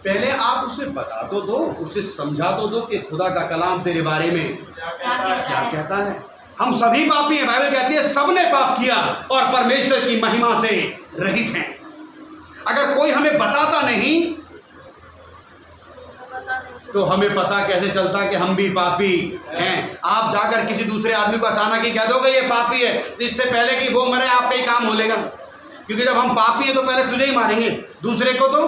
पहले आप उसे बता तो दो, उसे समझा तो दो कि खुदा का कलाम तेरे बारे में क्या कहता है। हम सभी पापी हैं, बाइबल कहती है सबने पाप किया और परमेश्वर की महिमा से रहित हैं। अगर कोई हमें बताता नहीं तो हमें पता कैसे चलता कि हम भी पापी हैं? आप जाकर किसी दूसरे आदमी को अचानक ही कह दोगे ये पापी है, इससे पहले कि वो मरे आपका ही काम हो लेगा। क्योंकि जब हम पापी हैं तो पहले तुझे ही मारेंगे, दूसरे को तो।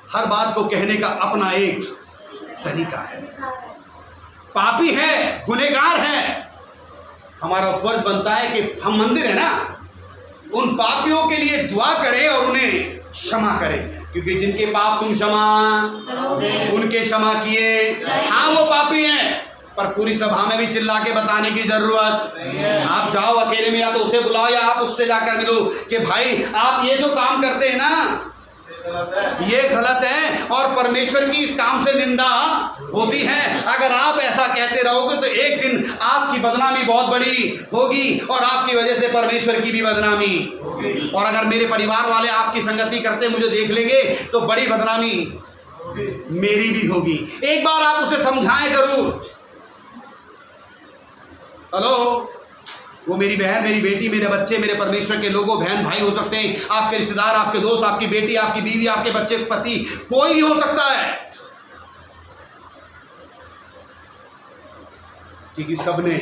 हर बात को कहने का अपना एक तरीका है। पापी है, गुनहगार है, हमारा फर्ज बनता है कि हम मंदिर है ना, उन पापियों के लिए दुआ करें और उन्हें क्षमा करें, क्योंकि जिनके पाप तुम क्षमा उनके क्षमा किए। हाँ वो पापी हैं, पर पूरी सभा में भी चिल्ला के बताने की जरूरत नहीं है। आप जाओ अकेले में, या तो उसे बुलाओ या आप उससे जाकर मिलो कि भाई आप ये जो काम करते हैं ना ये गलत है और परमेश्वर की इस काम से निंदा होती है। अगर आप ऐसा कहते रहोगे तो एक दिन आपकी बदनामी बहुत बड़ी होगी और आपकी वजह से परमेश्वर की भी बदनामी होगी। और अगर मेरे परिवार वाले आपकी संगति करते मुझे देख लेंगे तो बड़ी बदनामी मेरी भी होगी। एक बार आप उसे समझाएं जरूर। हेलो, वो मेरी बहन, मेरी बेटी, मेरे बच्चे, मेरे परमेश्वर के लोगों, बहन भाई हो सकते हैं, आपके रिश्तेदार, आपके दोस्त, आपकी बेटी, आपकी बीवी, आपके बच्चे, पति, कोई भी हो सकता है, क्योंकि सबने,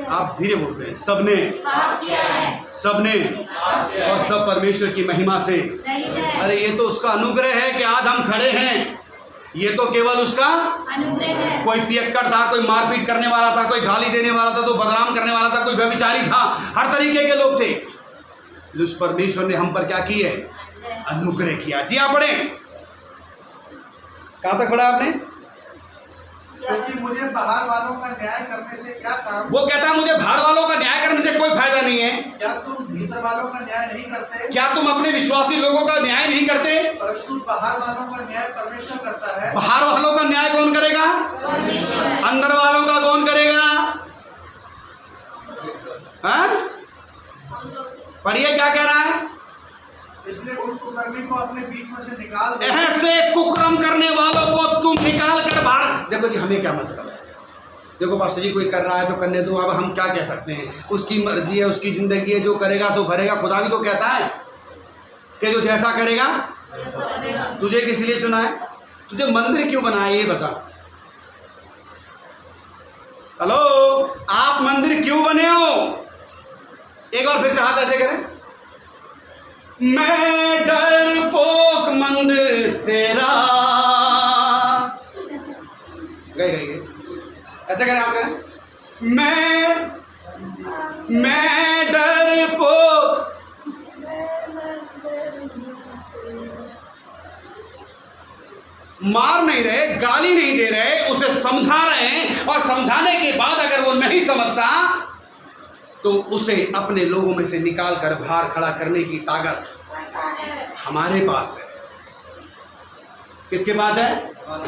आप धीरे बोलते हैं, सबने और सब परमेश्वर की महिमा से। अरे ये तो उसका अनुग्रह है कि आज हम खड़े हैं, ये तो केवल उसका अनुग्रह है। कोई पियक्कड़ था, कोई मारपीट करने वाला था, कोई गाली देने वाला था, तो बदनाम करने वाला था, कोई व्यभिचारी था, हर तरीके के लोग थे। उस परमेश्वर ने हम पर क्या किया? अनुग्रह किया। जी आप पढ़े, कहां तक पढ़ा आपने? क्योंकि मुझे बाहर वालों का न्याय करने से क्या काम। वो कहता है मुझे बाहर वालों का न्याय करने से कोई फायदा नहीं है। क्या तुम भीतर वालों का न्याय नहीं करते? क्या तुम अपने विश्वासी लोगों का न्याय नहीं करते? परंतु बाहर वालों का न्याय परमेश्वर करता है। बाहर वालों का न्याय कौन करेगा? परमेश्वर। अंदर वालों का कौन करेगा? पढ़िए क्या कह रहा है। इसलिए उन कुकर्मी को अपने बीच में से निकाल दो। ऐसे कुकर्म करने वालों को तुम निकाल कर बाहर। देखो जी हमें क्या मतलब है, देखो पास्टर जी कोई कर रहा है तो करने दो, अब हम क्या कह सकते हैं, उसकी मर्जी है, उसकी जिंदगी है, जो करेगा तो भरेगा। खुदा भी तो कहता है कि जो जैसा करेगा तुझे किस लिए चुना है, तुझे मंदिर क्यों बनाया ये बता। हेलो, आप मंदिर क्यों बने हो? एक बार फिर से हाथ ऐसे करें। मैं डरपोक मंदिर तेरा, गए ऐसा करें, आप करें। मैं डरपोक, मार नहीं रहे, गाली नहीं दे रहे, उसे समझा रहे हैं, और समझाने के बाद अगर वो नहीं समझता तो उसे अपने लोगों में से निकाल कर बाहर खड़ा करने की ताकत हमारे पास है। किसके पास है?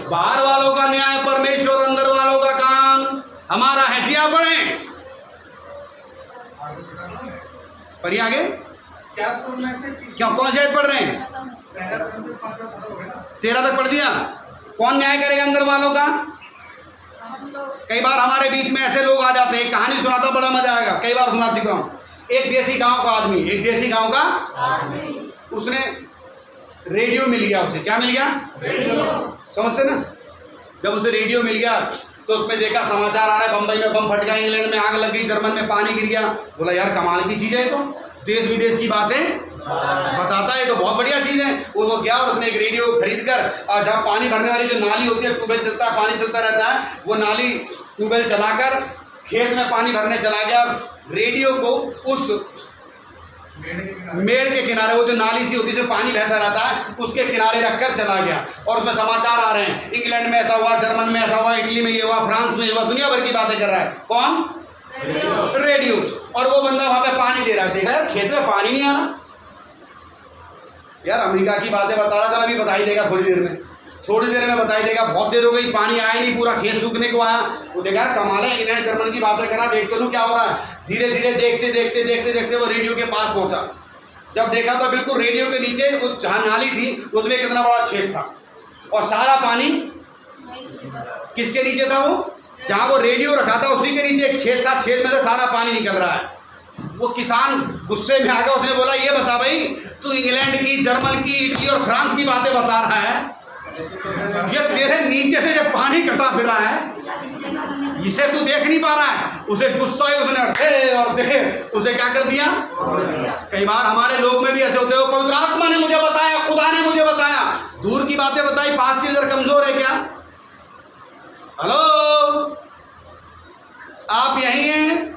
बाहर वालों का न्याय परमेश्वर, अंदर वालों का काम हमारा है। जी आप पढ़ें, पढ़िए आगे। क्या तुम में से किसी, क्या कौन शायद पढ़ रहे हैं? पहला Corinthians 5 खत्म हो गया ना, 13 तक पढ़ दिया। कौन न्याय करेगा अंदर वालों का? कई बार हमारे बीच में ऐसे लोग आ जाते हैं, कहानी सुनाता बड़ा मजा आएगा, कई बार सुना चुका हूं। एक देसी गांव का आदमी, एक देसी गांव का उसने रेडियो मिल गया, उसे क्या मिल गया? रेडियो। समझते ना, जब उसे रेडियो मिल गया तो उसमें देखा समाचार आ रहा है, बंबई में बम फट गया, इंग्लैंड में आग लग गई, जर्मन में पानी गिर गया। बोला यार कमाल की चीज़ है, तो देश विदेश की बातें बताता है, तो बहुत बढ़िया चीज़ है। वो गया और उसने एक रेडियो खरीद कर, और जहाँ पानी भरने वाली जो नाली होती है, ट्यूबवेल चलता है, पानी चलता रहता है, वो नाली ट्यूबवेल चलाकर खेत में पानी भरने चला गया। रेडियो को उस मेड़ के किनारे, वो जो नाली सी होती है जो पानी बहता रहता है, उसके किनारे रखकर चला गया। और उसमें समाचार आ रहे हैं, इंग्लैंड में ऐसा हुआ, जर्मन में ऐसा हुआ, इटली में ये हुआ, फ्रांस में ये हुआ, दुनिया भर की बातें कर रहा है। कौन? रेडियो। और वो बंदा वहां पे पानी दे रहा है, देखा यार खेत में पानी नहीं आ रहा, यार अमेरिका की बातें बता रहा था, अभी बताई देगा थोड़ी देर में, थोड़ी देर में बताई देगा। बहुत देर हो गई, पानी आया नहीं, पूरा खेत सूखने को आया। वो देखा यार कमाल है, इंग्लैंड जर्मन की बातें करा, देखते लूँ क्या हो रहा है। धीरे धीरे देखते देखते देखते देखते वो रेडियो के पास पहुंचा। जब देखा तो बिल्कुल रेडियो के नीचे उस जहाँ नाली थी उसमें कितना बड़ा छेद था, और सारा पानी किसके नीचे था? वो जहाँ वो रेडियो रखा था उसी के नीचे एक छेद था, छेद में से सारा पानी निकल रहा है। वो किसान गुस्से में आ गया, उसने बोला ये बता भाई, तू इंग्लैंड की, जर्मन की, इटली और फ्रांस की बातें बता रहा है, ये तेरे नीचे से जब पानी कटा फिरा है, इसे तू देख नहीं पा रहा है, उसे गुस्सा है, उसने दे और दे, उसे क्या कर दिया। कई बार हमारे लोग में भी ऐसे होते हो, पवित्र आत्मा ने मुझे बताया, खुदा ने मुझे बताया, दूर की बातें बताई, पास की नजर कमजोर है क्या? हेलो, आप यही हैं?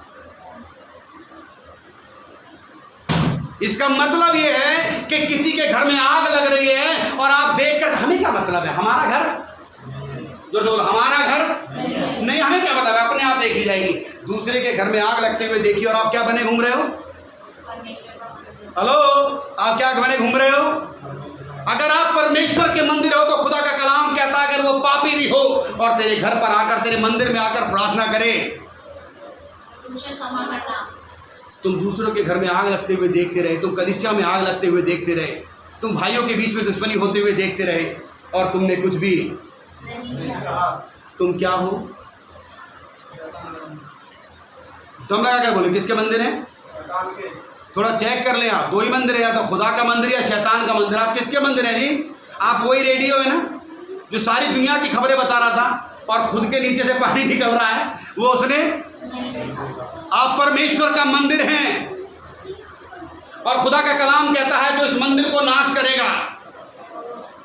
इसका मतलब ये है कि किसी के घर में आग लग रही है और आप देखकर, हमें क्या मतलब है, हमारा घर जो हमारा घर नहीं, हमें क्या मतलब है, अपने आप देखी जाएगी। दूसरे के घर में आग लगते हुए देखिए और आप क्या बने घूम रहे हो? हेलो, आप क्या बने घूम रहे हो? अगर आप परमेश्वर के मंदिर हो तो खुदा का कलाम कहता है अगर वो पापी भी हो और तेरे घर पर आकर, तेरे मंदिर में आकर प्रार्थना करे, तुमसे क्षमा करना। तुम दूसरों के घर में आग लगते हुए देखते रहे, तुम कलीसिया में आग लगते हुए देखते रहे, तुम भाइयों के बीच में दुश्मनी होते हुए देखते रहे और तुमने कुछ भी, तुम क्या हो? दम लगा कर बोले किसके मंदिर है? थोड़ा चेक कर ले आप, दो ही मंदिर है, या तो खुदा का मंदिर या शैतान का मंदिर। आप किसके मंदिर है जी? आप वही रेडियो है ना जो सारी दुनिया की खबरें बता रहा था और खुद के नीचे से पानी निकल रहा है, वो उसने। आप परमेश्वर का मंदिर हैं और खुदा का कलाम कहता है जो इस मंदिर को नाश करेगा,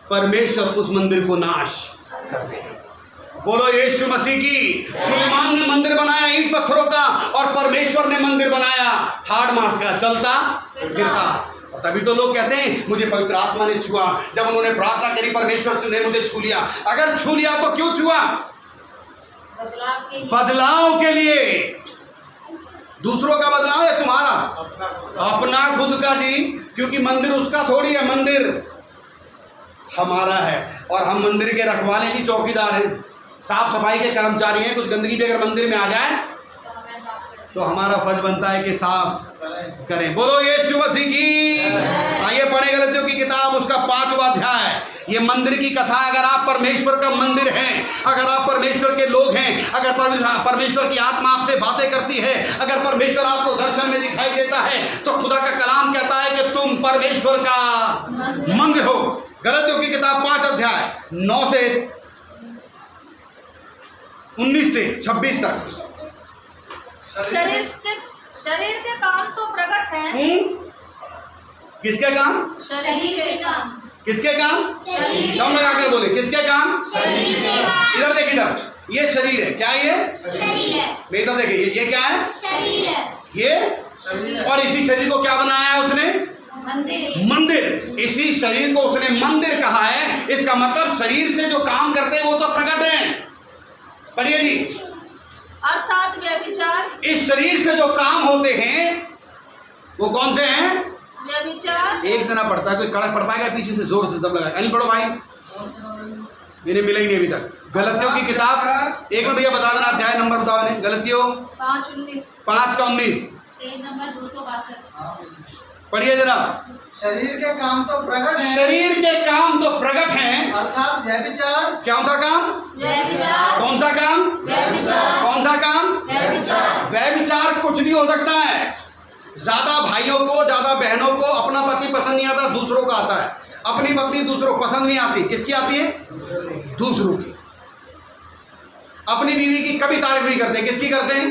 परमेश्वर उस मंदिर को नाश कर देगा। बोलो यीशु मसीह की। सुलेमान ने मंदिर बनाया ईंट पत्थरों का और परमेश्वर ने मंदिर बनाया हाड़ मांस का, चलता फिरता। और तभी तो लोग कहते हैं मुझे पवित्र आत्मा ने छुआ, जब उन्होंने प्रार्थना करी परमेश्वर ने मुझे छू लिया। अगर छू लिया तो क्यों छुआ? बदलाव के लिए। दूसरों का बदलाव है तुम्हारा अपना खुद का जी, क्योंकि मंदिर उसका थोड़ी है, मंदिर हमारा है और हम मंदिर के रखवाले जी, चौकीदार हैं, साफ सफाई के कर्मचारी हैं। कुछ गंदगी भी अगर मंदिर में आ जाए तो हमारा फर्ज बनता है कि साफ करें। बोलो यीशु मसीह की। आइए पढ़े गलतियों की किताब, उसका 5वां अध्याय। ये मंदिर की कथा। अगर आप परमेश्वर का मंदिर हैं, अगर आप परमेश्वर के लोग हैं, अगर परमेश्वर की आत्मा आपसे बातें करती है, अगर परमेश्वर आपको दर्शन में दिखाई देता है, तो खुदा का कलाम कहता है कि तुम परमेश्वर का मंदिर हो। गलतियों की किताब 5 अध्याय 9 से 19 से 26 तक। शरीर के काम तो प्रकट हैं। किसके काम? शरीर के काम। किसके काम? दम लगा कर बोले किसके काम? इधर देखिए, इधर ये शरीर है। क्या ये शरीर है? मेरी तरफ देखिए, ये क्या है? शरीर है। ये और इसी शरीर को क्या बनाया है उसने? मंदिर। इसी शरीर को उसने मंदिर कहा है। इसका मतलब शरीर से जो काम करते हैं वो तो प्रकट है। पढ़िए जी। अर्थात व्यभिचार। इस शरीर से जो काम होते हैं वो कौन से हैं? व्यभिचार। एक तना पढ़ता है, कोई कड़क पढ़ पाएगा? पीछे से जोर से दम लगा। नहीं पढ़ो भाई, इन्हें मिला ही नहीं अभी तक। गलतियों की किताब एक में भैया बता देना, अध्याय नंबर बताओ इन्हें। गलतियों 5 का 19, पेज नंबर 262। पढ़िए जरा। शरीर के काम तो प्रकट हैं। शरीर के काम तो प्रकट हैं, अर्थात व्यभिचार। कौन सा काम? व्यभिचार। कौन सा काम? व्यभिचार। कौन सा काम? व्यभिचार। व्यभिचार कुछ भी हो सकता है। ज्यादा भाइयों को, ज्यादा बहनों को अपना पति पसंद नहीं आता, दूसरों का आता है। अपनी पत्नी दूसरों को पसंद नहीं आती। किसकी आती है? दूसरों की। अपनी बीवी की कभी तारीफ नहीं करते। किसकी करते हैं?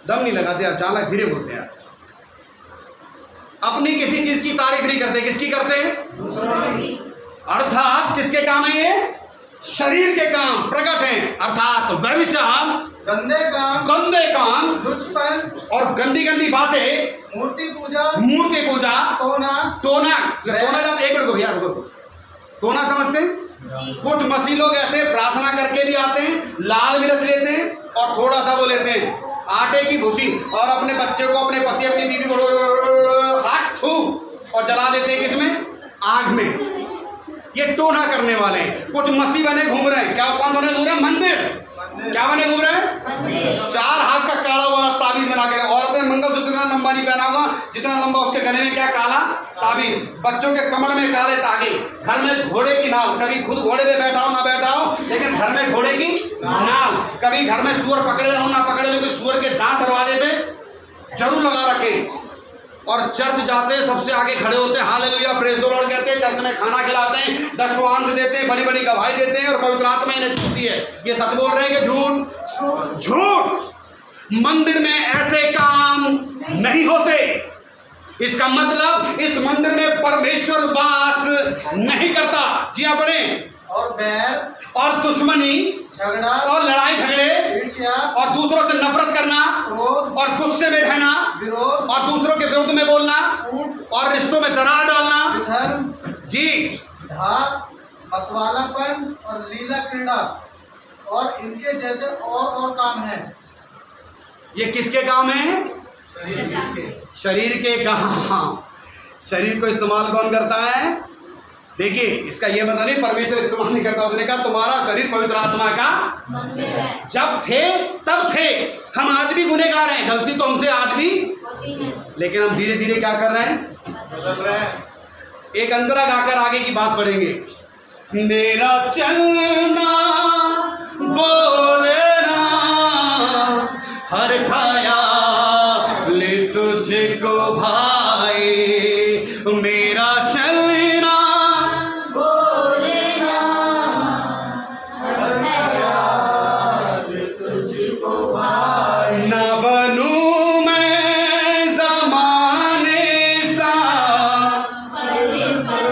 दम नहीं लगाते आप, चालाक धीरे बोलते हैं। अपनी किसी चीज की तारीफ नहीं करते। किसकी करते हैं? अर्थात किसके काम है? ये शरीर के काम प्रकट हैं, अर्थात व्यभिचार, गंदे काम, लुचपन और गंदी गंदी बातें, मूर्ति पूजा, टोना। एक मिनट को भैया, टोना समझते हैं? कुछ मसीह लोग ऐसे प्रार्थना करके भी आते हैं, लाल मिर्च लेते हैं और थोड़ा सा वो लेते हैं आटे की भूसी, और अपने बच्चे को, अपने पति, अपनी बीवी को हाथ थू और जला देते हैं। किसमें? आग में। ये टोना करने वाले हैं। कुछ मसीह बने घूम रहे हैं। क्या? कौन बने घूम रहे हैं? मंदिर। क्या बने घूम रहे हैं? 4 हाथ का काला वाला ताबीज बना के। औरतें मंगलसूत्र इतना लंबा नहीं पहना हुआ जितना लंबा उसके गले में क्या? काला ताबीज। बच्चों के कमर में काले तागे। घर में घोड़े की नाल। कभी खुद घोड़े पे बैठा हो ना बैठा हो, लेकिन घर में घोड़े की नाल। कभी घर में सुअर पकड़े हो ना पकड़े, लेकिन सुअर के दांत दरवाजे पे जरूर लगा रखे। और चर्च जाते हैं, सबसे आगे खड़े होते हैं, हालेलुया प्रेज द लॉर्ड कहते हैं, चर्च में खाना खिलाते हैं, 10वां अंश देते हैं, बड़ी बड़ी गवाही देते हैं और पवित्र आत्मा इन्हें छूती है। ये सच बोल रहे हैं कि झूठ? झूठ। मंदिर में ऐसे काम नहीं होते। इसका मतलब इस मंदिर में परमेश्वर वास नहीं करता। जी हाँ, पढ़ें। और बैर और दुश्मनी, झगड़ा और लड़ाई झगड़े, ईर्ष्या और दूसरों से नफरत करना, क्रोध और गुस्से में रहना, विरोध और दूसरों के विरुद्ध में बोलना, कूट और रिश्तों में दरार डालना। विधर्म जी, धाक मतवालापन और लीला क्रीड़ा और इनके जैसे और काम हैं। ये किसके काम है? शरीर के। शरीर के काम। शरीर को इस्तेमाल कौन करता है? देखिए, इसका ये मतलब नहीं परमेश्वर इस्तेमाल नहीं करता। उसने कहा तुम्हारा शरीर पवित्र आत्मा का मंदिर है, जब थे तब थे। हम आज भी गुनहगार हैं, गलती तो हमसे आज भी, होती है, लेकिन हम धीरे धीरे क्या कर रहे हैं? बदल रहे हैं। एक अंतरा गाकर आगे की बात पढ़ेंगे। मेरा चलना बोलेना हर ख्याल तुझको भाई, मेरा चलना बोलेना हर ख्याल तुझको भाई, न बनूं मैं ज़माने सा। पल पल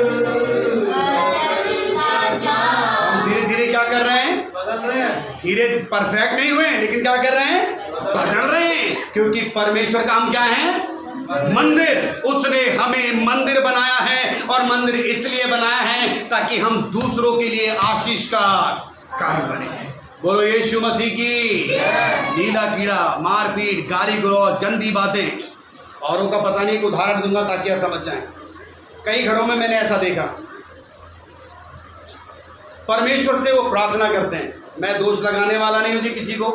बदलता जा। हम धीरे धीरे क्या कर रहे हैं? बदल रहे हैं। धीरे परफेक्ट नहीं हुए, लेकिन क्या कर रहे हैं? बदल रहे हैं। क्योंकि परमेश्वर का हम क्या है? मंदिर। उसने हमें मंदिर बनाया है, और मंदिर इसलिए बनाया है ताकि हम दूसरों के लिए आशीष का कारण बने। बोलो यीशु मसीह की। लीला कीड़ा, मारपीट, गाली गलौज, गंदी बातें, औरों का पता नहीं, एक उदाहरण दूंगा ताकि आप समझ जाएं। कई घरों में मैंने ऐसा देखा, परमेश्वर से वो प्रार्थना करते हैं। मैं दोष लगाने वाला नहीं हूँ जी किसी को,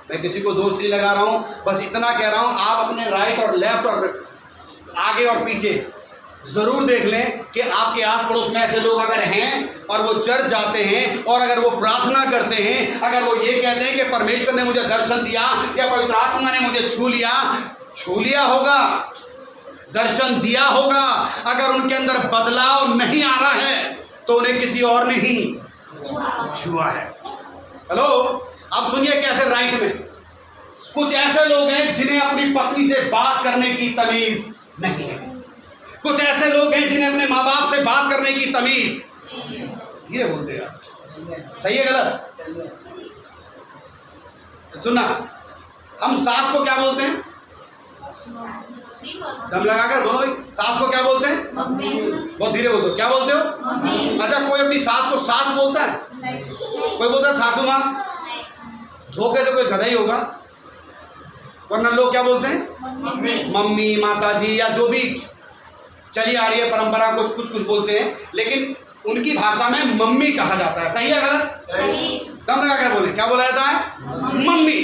मैं किसी को दोष नहीं लगा रहा हूँ, बस इतना कह रहा हूँ आप अपने राइट और लेफ्ट और आगे और पीछे ज़रूर देख लें कि आपके आस पड़ोस में ऐसे लोग अगर हैं और वो चर्च जाते हैं और अगर वो प्रार्थना करते हैं, अगर वो ये कहते हैं कि परमेश्वर ने मुझे दर्शन दिया या पवित्र आत्मा ने मुझे छू लिया होगा, दर्शन दिया होगा, अगर उनके अंदर बदलाव नहीं आ रहा है तो उन्हें किसी और ने ही छुआ है। हेलो, अब सुनिए कैसे राइट में कुछ ऐसे लोग हैं जिन्हें अपनी पत्नी से बात करने की तमीज नहीं है। कुछ ऐसे लोग हैं जिन्हें अपने माँ बाप से बात करने की तमीज, धीरे बोलते हैं, सही है गलत? सुनना, हम सास को क्या बोलते हैं? दम लगाकर बोलो, सास को क्या बोलते हैं? मम्मी, बहुत धीरे बोलते हो, क्या बोलते हो? मम्मी, अच्छा, कोई अपनी सास को सास बोलता है? कोई बोलता है सासू माँ? धोखे से कोई गधा ही होगा, वरना लोग क्या बोलते हैं? मम्मी, मम्मी, माता जी, या जो भी चली आ रही है परंपरा, कुछ बोलते हैं, लेकिन उनकी भाषा में मम्मी कहा जाता है। सही है गलत? सही, दम लगा कर बोले, क्या बोला जाता है? मम्मी।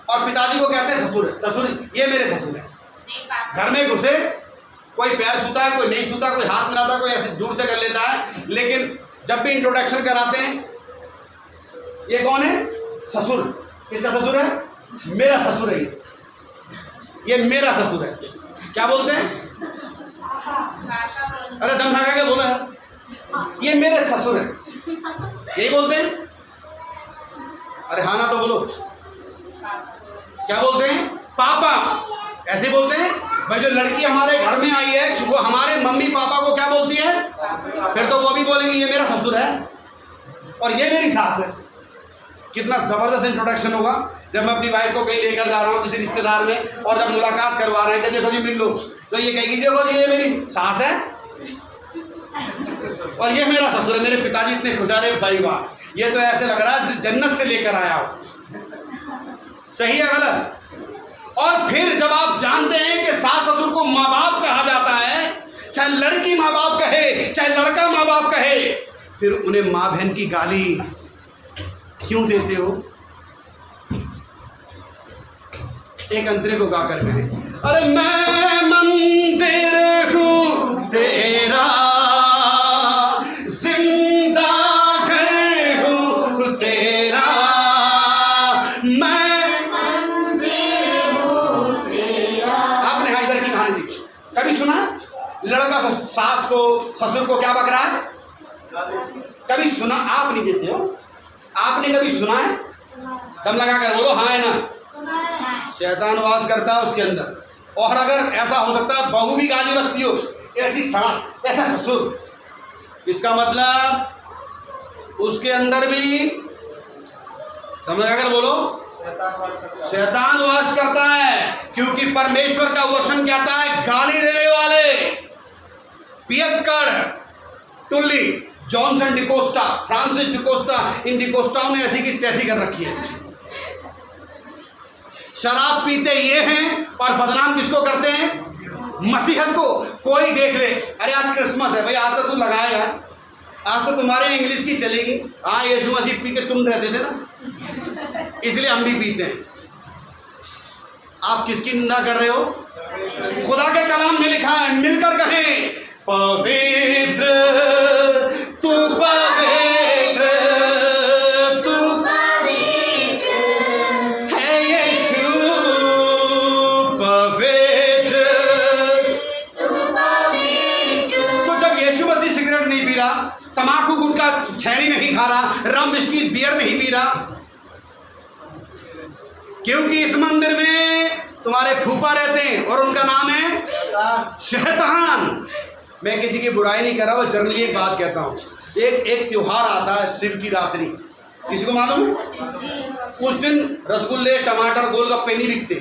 और पिताजी को कहते हैं ससुर। ससुर, ये मेरे ससुर है। घर में घुसे, कोई पैर छूता है, कोई नहीं छूता, कोई हाथ मिलाता है, कोई ऐसे दूर से कर लेता है, लेकिन जब भी इंट्रोडक्शन कराते हैं, ये कौन है? ससुर। किसका ससुर है? मेरा ससुर है, ये मेरा ससुर है। क्या बोलते हैं? अरे दम लगा के बोला, ये मेरे ससुर है, यही बोलते हैं। अरे हाँ ना तो बोलो, क्या बोलते हैं? पापा। ऐसे बोलते हैं भाई। जो लड़की हमारे घर में आई है वो हमारे मम्मी पापा को क्या बोलती है? फिर तो वो भी बोलेंगे ये मेरा ससुर है और ये मेरी सास है। कितना ज़बरदस्त इंट्रोडक्शन होगा जब मैं अपनी वाइफ को कहीं लेकर जा रहा हूँ किसी रिश्तेदार में, और जब मुलाकात करवा रहे हैं कि देखो जी मिल लो, तो ये कहेगी देखो जी ये मेरी सास है और ये मेरा ससुर है। मेरे पिताजी इतने खुश आ रहे भाई वाह, ये तो ऐसे लग रहा है जन्नत से लेकर आया हो। सही है गलत? और फिर जब आप जानते हैं कि सास ससुर को माँ बाप कहा जाता है, चाहे लड़की माँ बाप कहे चाहे लड़का माँ बाप कहे, फिर उन्हें माँ बहन की गाली क्यों देते हो? एक अंतरे को गाकर कहें, अरे मैं मंदिर हूँ तेरा, जिंदा घर हूँ तेरा, मैं मंदिर हूँ तेरा। आपने हाँ इधर की कहानी दी, कभी सुना है? लड़का सास को ससुर को क्या बक रहा है? कभी सुना? आप नहीं देते हो, आपने कभी सुना है? दम लगा कर बोलो हाँ है ना। शैतान वास करता है उसके अंदर। और अगर ऐसा हो सकता है बहू भी गाली बकती हो, ऐसी सास ऐसा ससुर, इसका मतलब उसके अंदर भी दम लगा कर बोलो शैतान वास करता है। क्योंकि परमेश्वर का वचन कहता है गाली देने वाले, पियक्कड़, टुल्ली, जॉनसन डिकोस्टा, फ्रांसिस डिकोस्टा, इन डिकोस्टाओं ने ऐसी की तैसी कर रखी है। शराब पीते ये हैं और बदनाम किसको करते हैं? मसीहत को। कोई देख ले, अरे आज क्रिसमस है भाई, आज तो तू लगाएगा, आज तो तुम्हारे इंग्लिश की चलेगी। हाँ यीशु मसीह पी के तुम रहते थे ना, इसलिए हम भी पीते हैं। आप किसकी निंदा कर रहे हो? खुदा के कलाम में लिखा है, मिलकर कहें पवित्र तू, पवित्र तू है यीशु, पवित्र। तो जब यीशु मसीह सिगरेट नहीं पी रहा, तम्बाकू गुटखा खैनी नहीं खा रहा, रम विस्की बियर नहीं पी रहा, क्योंकि इस मंदिर में तुम्हारे फूफा रहते हैं और उनका नाम है शैतान। मैं किसी की बुराई नहीं कर रहा, वो जनरली एक बात कहता हूँ। एक त्योहार आता है शिव की रात्रि, किसी को मालूम है? उस दिन रसगुल्ले, टमाटर, गोलगप्पे नहीं बिकते,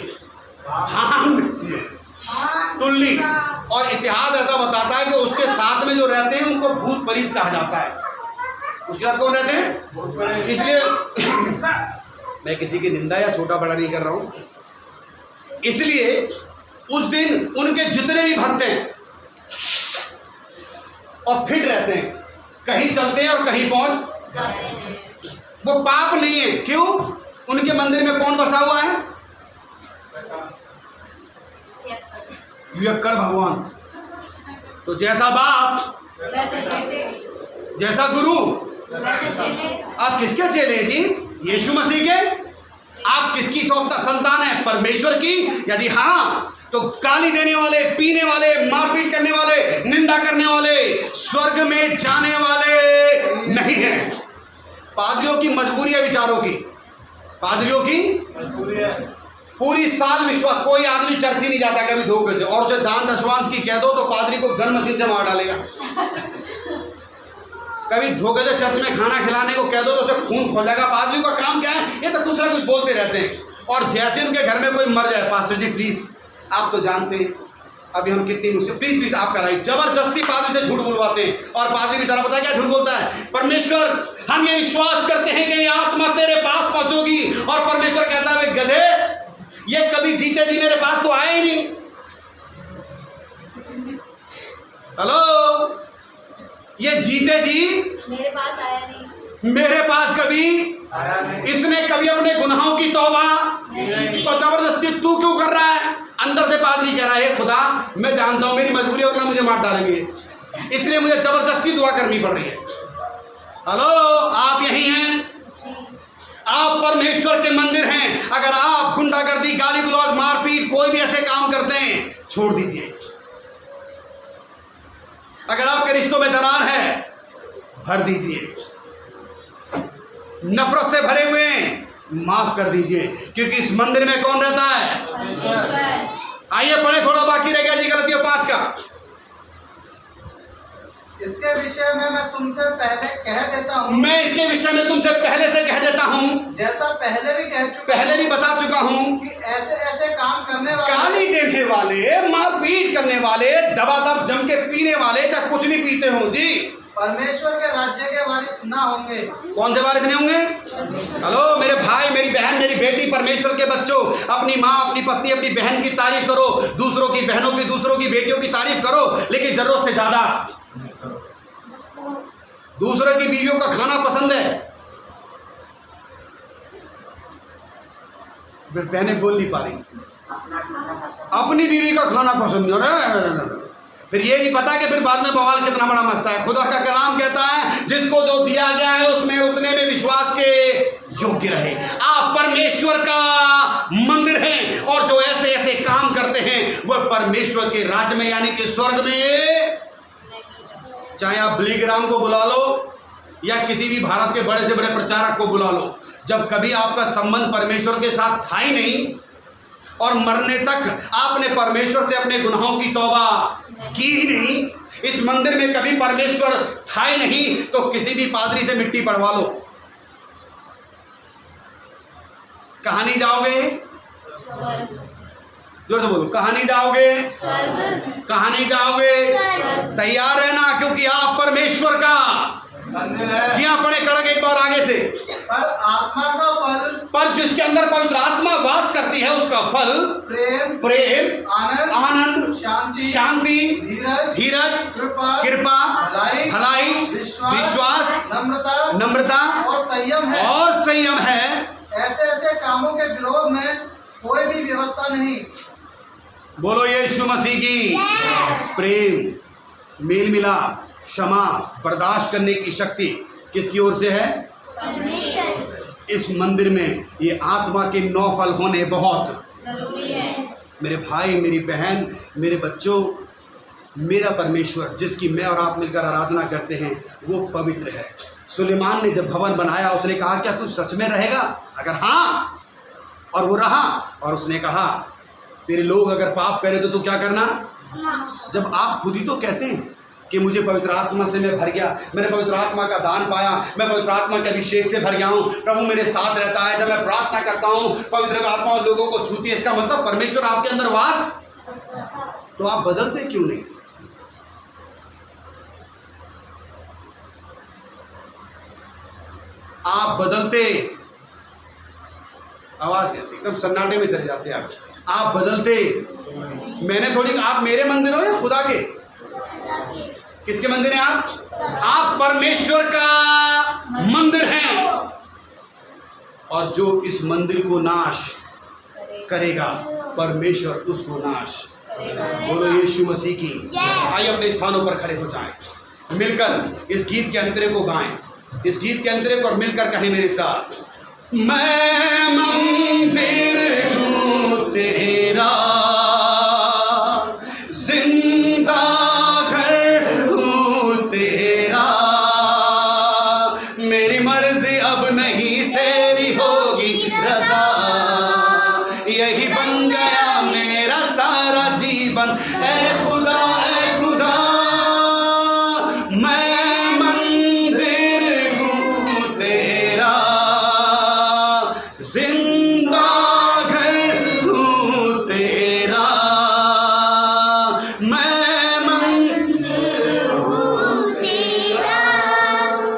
हाँ बिकती है टुल्ली। और इतिहास ऐसा बताता है कि उसके साथ में जो रहते हैं उनको भूत प्रेत कहा जाता है। उसके साथ कौन रहते हैं? इसलिए मैं किसी की निंदा या छोटा बड़ा नहीं कर रहा हूँ। इसलिए उस दिन उनके जितने भी भक्त हैं और फिट रहते हैं, कहीं चलते हैं और कहीं पहुंच जाते हैं। वो पाप नहीं है। क्यों? उनके मंदिर में कौन बसा हुआ है? पियक्कड़ भगवान। तो जैसा बाप जैसा गुरु। आप किसके चेले जी? यीशु मसीह के। आप किसकी संतान है? परमेश्वर की। यदि हाँ तो गाली देने वाले, पीने वाले, मारपीट करने वाले, निंदा करने वाले स्वर्ग में जाने वाले नहीं हैं। पादरियों की मजबूरी है, विचारों की, पादरियों की मजबूरी है। पूरी साल विश्वास, कोई आदमी चर्च ही नहीं जाता कभी धोखे से। और जो दान दशवांश की कह दो तो पादरी को गन मशीन से मार डालेगा। कभी धोखे से चर्च में खाना खिलाने को कह दो तो उसे खून खोलेगा। पादरी का काम क्या है? ये तो कुछ ना कुछ बोलते रहते हैं। और जैसे उनके घर में कोई मर जाए, पास्टर जी प्लीज, आप तो जानते हैं अभी हम कितनी मुश्किल, प्लीज प्लीज आपका राइट, जबरदस्ती पादरी से झूठ बोलवाते हैं। और पादरी बेचारा पता है क्या झूठ बोलता है? परमेश्वर हम ये विश्वास करते हैं कि ये आत्मा तेरे पास पहुंचोगी। और परमेश्वर कहता है गधे, ये कभी जीते जी मेरे पास तो आए ही नहीं। हेलो, ये जीते जी मेरे पास आया नहीं, मेरे पास कभी आया नहीं। इसने कभी अपने गुनाहों की तौबा तो जबरदस्ती तू क्यों कर रहा है? अंदर से पादरी कह रहा है खुदा मैं जानता हूं मेरी मजबूरी है, वरना मुझे मार डालेंगे, इसलिए मुझे जबरदस्ती दुआ करनी पड़ रही है। हेलो, आप यही हैं? आप परमेश्वर के मंदिर हैं। अगर आप गुंडागर्दी, गाली गलौज, मारपीट, कोई भी ऐसे काम करते हैं, छोड़ दीजिए। अगर आपके रिश्तों में दरार है, भर दीजिए। नफरत से भरे हुए हैं, माफ कर दीजिए। क्योंकि इस मंदिर में कौन रहता है? आइए पढ़े, थोड़ा बाकी रह गया जी, गलतियां 5 का। इसके विषय में मैं तुमसे पहले कह देता हूँ, मैं इसके विषय में तुमसे पहले से कह देता हूँ, जैसा पहले भी कह चुका, पहले भी बता चुका हूँ कि ऐसे ऐसे काम करने वाले, गाली देने वाले, मारपीट करने वाले, दबादब जम के पीने वाले, चाहे कुछ भी पीते हो जी, परमेश्वर के राज्य के वारिस ना होंगे। कौन से वारिस नहीं होंगे? हेलो मेरे भाई, मेरी बहन, मेरी बेटी, परमेश्वर के बच्चों, अपनी माँ, अपनी पत्नी, अपनी बहन की तारीफ करो, दूसरों की बहनों की, दूसरों की बेटियों की तारीफ करो, लेकिन जरूरत से ज्यादा। दूसरों की बीवियों का खाना पसंद है, बहनें बोल नहीं पा रही, अपनी बीवी का खाना पसंद नहीं। फिर ये नहीं पता कि फिर बाद में बवाल कितना बड़ा मचता है। खुदा का कलाम कहता है जिसको जो दिया गया है उसमें उतने में विश्वास के योग्य रहे। आप परमेश्वर का मंदिर हैं और जो ऐसे ऐसे काम करते हैं वह परमेश्वर के राज्य में यानी कि स्वर्ग में, चाहे आप बिलीग्राम को बुला लो या किसी भी भारत के बड़े से बड़े प्रचारक को बुला लो, जब कभी आपका संबंध परमेश्वर के साथ था ही नहीं और मरने तक आपने परमेश्वर से अपने गुनाहों की तौबा की ही नहीं, इस मंदिर में कभी परमेश्वर था ही नहीं, तो किसी भी पादरी से मिट्टी पड़वा लो, कहां नहीं जाओगे? जोर से बोलो, कहां नहीं जाओगे? कहां नहीं जाओगे? तैयार रहना, क्योंकि आप परमेश्वर का मंदिर है। जी हाँ, पढ़े कड़क एक बार आगे से। पर आत्मा का फल, पर जिसके अंदर पवित्र आत्मा वास करती है उसका फल प्रेम, प्रेम, आनंद, आनंद, शांति, शांति, धीरज, धीरज, कृपा, कृपा, भलाई, भलाई, विश्वास, नम्रता, नम्रता और संयम है। और संयम है। ऐसे ऐसे कामों के विरोध में कोई भी व्यवस्था नहीं। बोलो यीशु मसीह की। प्रेम, मेल मिलाप, क्षमा, बर्दाश्त करने की शक्ति किसकी ओर से है? इस मंदिर में ये आत्मा के 9 फल होने बहुत जरूरी है। मेरे भाई, मेरी बहन, मेरे बच्चों, मेरा परमेश्वर जिसकी मैं और आप मिलकर आराधना करते हैं वो पवित्र है। सुलेमान ने जब भवन बनाया उसने कहा क्या तू सच में रहेगा? अगर हाँ, और वो रहा, और उसने कहा तेरे लोग अगर पाप करें तो तू क्या करना? जब आप खुद ही तो कहते हैं कि मुझे पवित्र आत्मा से मैं भर गया, मैंने पवित्र आत्मा का दान पाया, मैं पवित्र आत्मा के अभिषेक से भर गया हूँ, प्रभु मेरे साथ रहता है, जब मैं प्रार्थना करता हूँ पवित्र आत्मा और लोगों को छूती है, इसका मतलब परमेश्वर आपके अंदर वास, तो आप बदलते क्यों नहीं? आप बदलते, आवाज एकदम सन्नाटे में चले जाते हैं आप बदलते। मैंने थोड़ी, आप मेरे मंदिर हो या खुदा के? किसके मंदिर हैं आप परमेश्वर का मंदिर हैं, और जो इस मंदिर को नाश करेगा परमेश्वर उसको नाश। बोलो यीशु मसीह की। आइए अपने स्थानों पर खड़े हो जाएं, मिलकर इस गीत के अंतरे को गाएं, इस गीत के अंतरे को, और मिलकर कहें मेरे साथ, मैं मंदिर